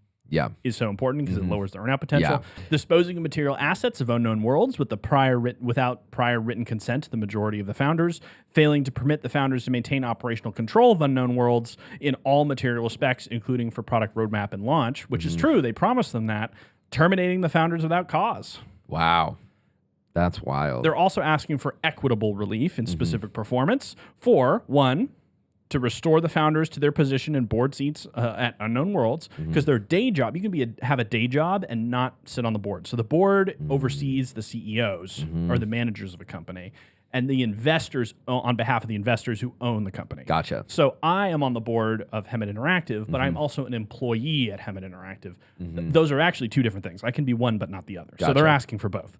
Speaker 1: is so important because it lowers the earnout potential. Disposing of material assets of unknown worlds without prior written consent to the majority of the founders. Failing to permit the founders to maintain operational control of unknown worlds in all material specs, including for product roadmap and launch, which is true. They promised them that. Terminating the founders without cause.
Speaker 2: Wow. That's wild.
Speaker 1: They're also asking for equitable relief in specific performance. For, one, to restore the founders to their position in board seats at Unknown Worlds, because their day job, you can have a day job and not sit on the board. So the board oversees the CEOs or the managers of a company, and the investors on behalf of the investors who own the company.
Speaker 2: Gotcha.
Speaker 1: So I am on the board of Hemmat Interactive, but I'm also an employee at Hemmat Interactive. Those are actually two different things. I can be one, but not the other. So they're asking for both.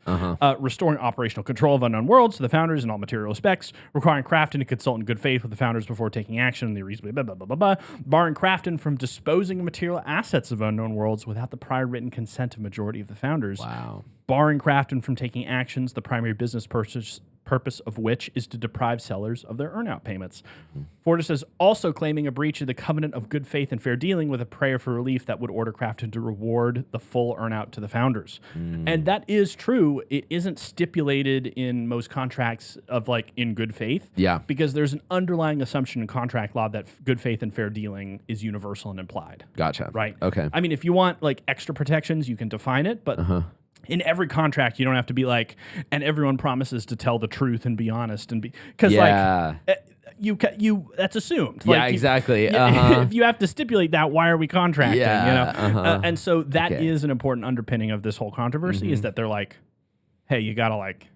Speaker 1: Restoring operational control of Unknown Worlds to the founders in all material specs, requiring Krafton to consult in good faith with the founders before taking action in the reasonably blah, blah, blah, blah, blah, barring Krafton from disposing of material assets of Unknown Worlds without the prior written consent of majority of the founders.
Speaker 2: Wow.
Speaker 1: Barring Krafton from taking actions, the primary business purpose of which is to deprive sellers of their earnout payments. Fortis is also claiming a breach of the covenant of good faith and fair dealing with a prayer for relief that would order Krafton to reward the full earnout to the founders. And that is true. It isn't stipulated in most contracts of like in good faith.
Speaker 2: Yeah.
Speaker 1: Because there's an underlying assumption in contract law that good faith and fair dealing is universal and implied.
Speaker 2: Gotcha.
Speaker 1: Right?
Speaker 2: Okay.
Speaker 1: I mean, if you want like extra protections, you can define it, but in every contract, you don't have to be like, and everyone promises to tell the truth and be honest and be, because like you that's assumed.
Speaker 2: Yeah,
Speaker 1: like,
Speaker 2: exactly.
Speaker 1: If you have to stipulate that, why are we contracting?
Speaker 2: Yeah,
Speaker 1: You know, and so that is an important underpinning of this whole controversy is that they're like, hey, you gotta like.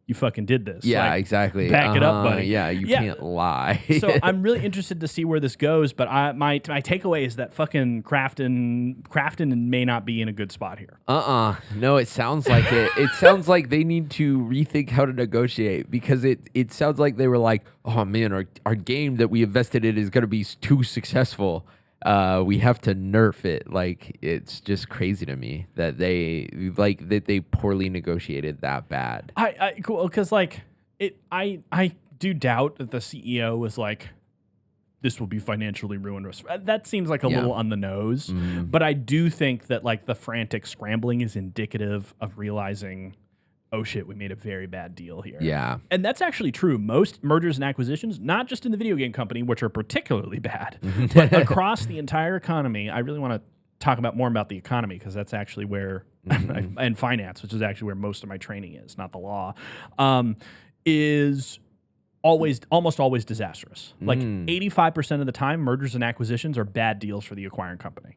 Speaker 1: You fucking did this.
Speaker 2: Yeah,
Speaker 1: like,
Speaker 2: exactly.
Speaker 1: Back it up, buddy.
Speaker 2: Yeah, you can't lie.
Speaker 1: So I'm really interested to see where this goes, but my takeaway is that fucking Krafton may not be in a good spot here.
Speaker 2: No, it sounds like it. It sounds like they need to rethink how to negotiate because it sounds like they were like, oh man, our game that we invested in is going to be too successful. We have to nerf it. Like it's just crazy to me that they poorly negotiated that bad.
Speaker 1: Cool, because like I do doubt that the CEO was like, this will be financially ruinous. That seems like a little on the nose, but I do think that like the frantic scrambling is indicative of realizing, oh shit, we made a very bad deal here.
Speaker 2: Yeah.
Speaker 1: And that's actually true. Most mergers and acquisitions, not just in the video game company, which are particularly bad, but across the entire economy. I really want to talk more about the economy because that's actually where, and finance, which is actually where most of my training is, not the law, is almost always disastrous. Like 85% of the time, mergers and acquisitions are bad deals for the acquiring company.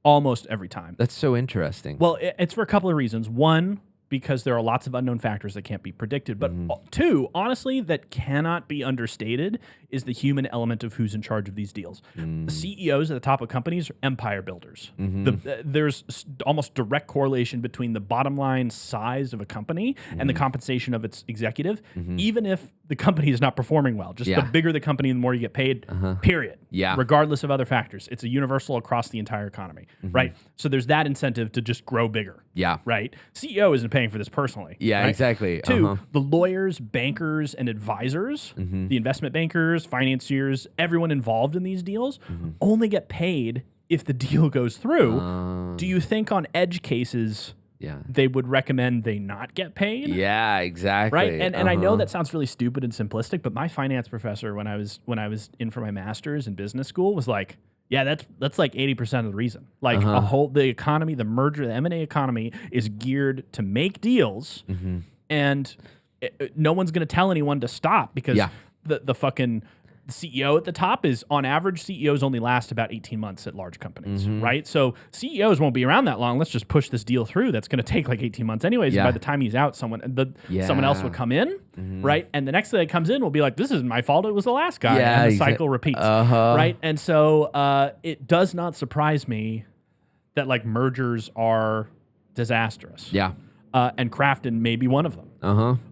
Speaker 1: Almost every time.
Speaker 2: That's so interesting.
Speaker 1: Well, it's for a couple of reasons. One, because there are lots of unknown factors that can't be predicted. But two, honestly, that cannot be understated is the human element of who's in charge of these deals. The CEOs at the top of companies are empire builders. There's almost direct correlation between the bottom line size of a company and the compensation of its executive, even if the company is not performing well. Just the bigger the company, the more you get paid, period.
Speaker 2: Yeah.
Speaker 1: Regardless of other factors. It's a universal across the entire economy, right? So there's that incentive to just grow bigger.
Speaker 2: Yeah.
Speaker 1: Right? CEO isn't paying for this personally.
Speaker 2: Yeah,
Speaker 1: right?
Speaker 2: exactly.
Speaker 1: Two, the lawyers, bankers, and advisors, the investment bankers, financiers, everyone involved in these deals only get paid if the deal goes through. Do you think on edge cases they would recommend they not get paid?
Speaker 2: Yeah, exactly.
Speaker 1: Right? And I know that sounds really stupid and simplistic, but my finance professor when I was in for my master's in business school was like, yeah, that's like 80% of the reason. Like the economy, the merger, the M&A economy is geared to make deals, and no one's going to tell anyone to stop because the fucking CEO at the top is, on average, CEOs only last about 18 months at large companies, right? So CEOs won't be around that long. Let's just push this deal through. That's going to take like 18 months anyways. And by the time he's out, someone else will come in, right? And the next thing that comes in will be like, this isn't my fault. It was the last guy. And the cycle repeats, right? And so it does not surprise me that like mergers are disastrous.
Speaker 2: Yeah.
Speaker 1: And Krafton may be one of them.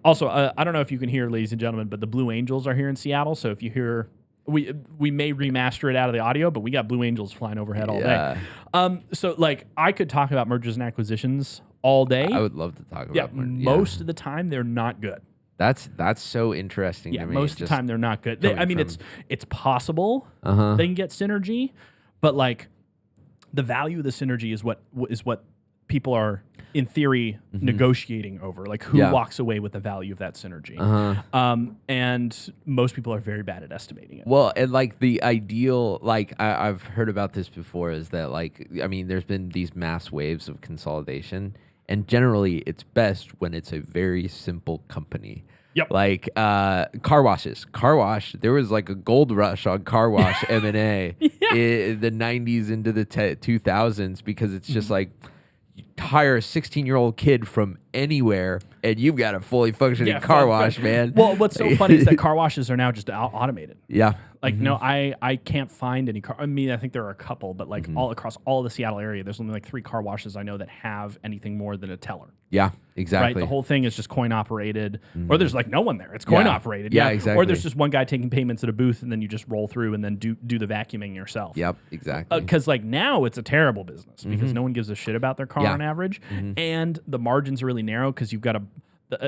Speaker 1: Also, I don't know if you can hear, ladies and gentlemen, but the Blue Angels are here in Seattle. So if you hear, we may remaster it out of the audio, but we got Blue Angels flying overhead all day. So like I could talk about mergers and acquisitions all day.
Speaker 2: I would love to talk about
Speaker 1: most of the time they're not good.
Speaker 2: That's so interesting to me.
Speaker 1: Most of the time they're not good. I mean, it's possible they can get synergy, but like the value of the synergy is what people are in theory negotiating over. Like who walks away with the value of that synergy. And most people are very bad at estimating it.
Speaker 2: Well, and like the ideal, like I've heard about this before, is that like, I mean, there's been these mass waves of consolidation. And generally, it's best when it's a very simple company.
Speaker 1: Yep.
Speaker 2: Like car washes. Car wash, there was like a gold rush on car wash M&A in the 90s into the 2000s because it's just like you hire a 16-year-old kid from anywhere and you've got a fully functioning car wash, man.
Speaker 1: Well, what's so funny is that car washes are now just automated.
Speaker 2: Yeah.
Speaker 1: Like, no, I can't find any car. I mean, I think there are a couple, but like all across all the Seattle area, there's only like 3 car washes I know that have anything more than a teller.
Speaker 2: Yeah, exactly.
Speaker 1: Right? The whole thing is just coin operated, or there's like no one there. It's coin operated.
Speaker 2: Yeah, exactly.
Speaker 1: Or there's just one guy taking payments at a booth, and then you just roll through and then do the vacuuming yourself.
Speaker 2: Yep, exactly.
Speaker 1: Because like now it's a terrible business because no one gives a shit about their car on average, and the margins are really narrow because you've got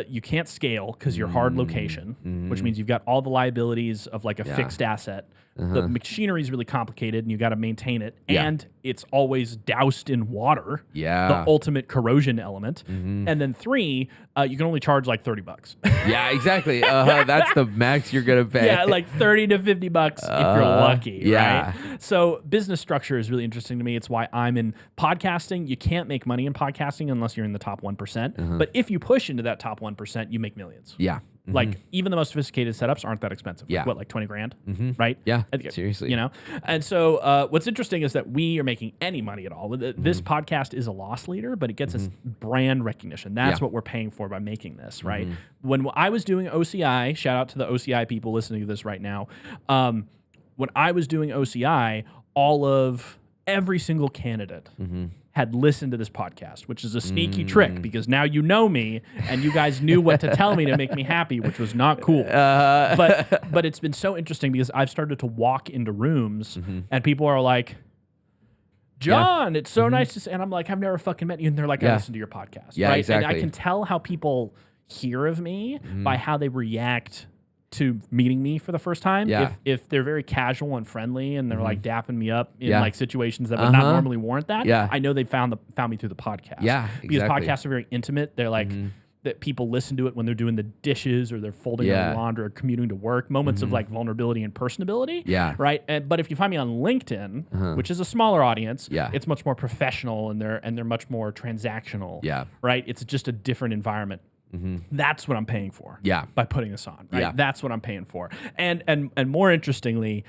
Speaker 1: you can't scale because you're hard location, which means you've got all the liabilities of like a fixed asset. The machinery is really complicated, and you got to maintain it, and it's always doused in water.
Speaker 2: Yeah,
Speaker 1: the ultimate corrosion element. And then 3, you can only charge like $30.
Speaker 2: Yeah, exactly. That's the max you're gonna pay.
Speaker 1: Yeah, like $30 to $50 if you're lucky. Right? So business structure is really interesting to me. It's why I'm in podcasting. You can't make money in podcasting unless you're in the top 1%. But if you push into that top 1%, you make millions.
Speaker 2: Yeah.
Speaker 1: Like even the most sophisticated setups aren't that expensive.
Speaker 2: Yeah.
Speaker 1: Like, what, like 20 grand? Right?
Speaker 2: Yeah. Seriously.
Speaker 1: You know? And so what's interesting is that we are making any money at all. This podcast is a loss leader, but it gets us brand recognition. That's what we're paying for by making this, right? When I was doing OCI, shout out to the OCI people listening to this right now. When I was doing OCI, every single candidate had listened to this podcast, which is a sneaky trick because now you know me and you guys knew what to tell me to make me happy, which was not cool. But it's been so interesting because I've started to walk into rooms and people are like, John, it's so nice to see. And I'm like, I've never fucking met you. And they're like, I listen to your podcast.
Speaker 2: Yeah,
Speaker 1: right?
Speaker 2: exactly.
Speaker 1: And I can tell how people hear of me by how they react to meeting me for the first time. If they're very casual and friendly and they're like dapping me up in like situations that would not normally warrant that, I know they found me through the podcast.
Speaker 2: Yeah,
Speaker 1: because podcasts are very intimate. They're like that people listen to it when they're doing the dishes or they're folding their laundry or commuting to work. Moments of like vulnerability and personability.
Speaker 2: Yeah.
Speaker 1: Right. But if you find me on LinkedIn, which is a smaller audience, it's much more professional and they're much more transactional.
Speaker 2: Yeah.
Speaker 1: Right. It's just a different environment. That's what I'm paying for.
Speaker 2: Yeah.
Speaker 1: By putting this on. Right.
Speaker 2: Yeah.
Speaker 1: That's what I'm paying for. And more interestingly,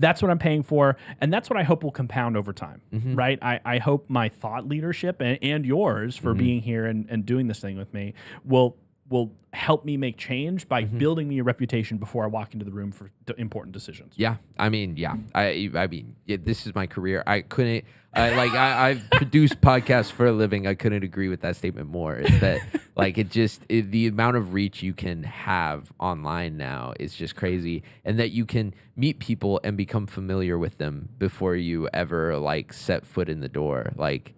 Speaker 1: that's what I'm paying for, and that's what I hope will compound over time, right? I hope my thought leadership and yours for being here and doing this thing with me will help me make change by building me a reputation before I walk into the room for important decisions.
Speaker 2: Yeah, I mean, this is my career. I couldn't, I've produced podcasts for a living. I couldn't agree with that statement more. It's that, like, the amount of reach you can have online now is just crazy. And that you can meet people and become familiar with them before you ever, like, set foot in the door. Like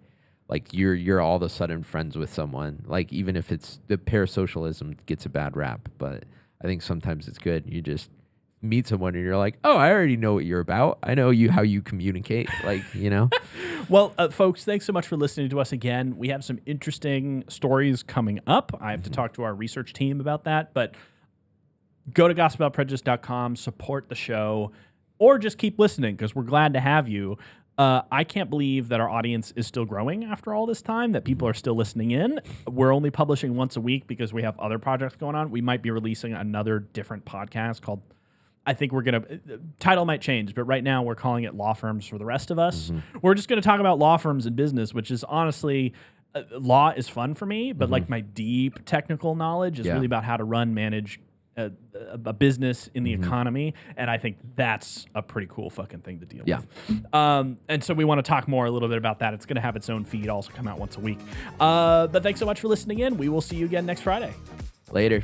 Speaker 2: you're all of a sudden friends with someone. Like, even if it's the parasocialism gets a bad rap, but I think sometimes it's good. You just meet someone and you're like, oh, I already know what you're about. I know how you communicate. Like, you know.
Speaker 1: Well, folks, thanks so much for listening to us again. We have some interesting stories coming up. I have to talk to our research team about that, but go to gossipabouttprejudice.com, support the show, or just keep listening because we're glad to have you. I can't believe that our audience is still growing after all this time, that people are still listening in. We're only publishing once a week because we have other projects going on. We might be releasing another different podcast called, I think title might change, but right now we're calling it Law Firms for the Rest of Us. We're just going to talk about law firms and business, which is honestly, law is fun for me, but like my deep technical knowledge is really about how to manage a business in the economy, and I think that's a pretty cool fucking thing to deal with. And so we want to talk more a little bit about that. It's going to have its own feed, also come out once a week. But thanks so much for listening in. We will see you again next Friday.
Speaker 2: Later.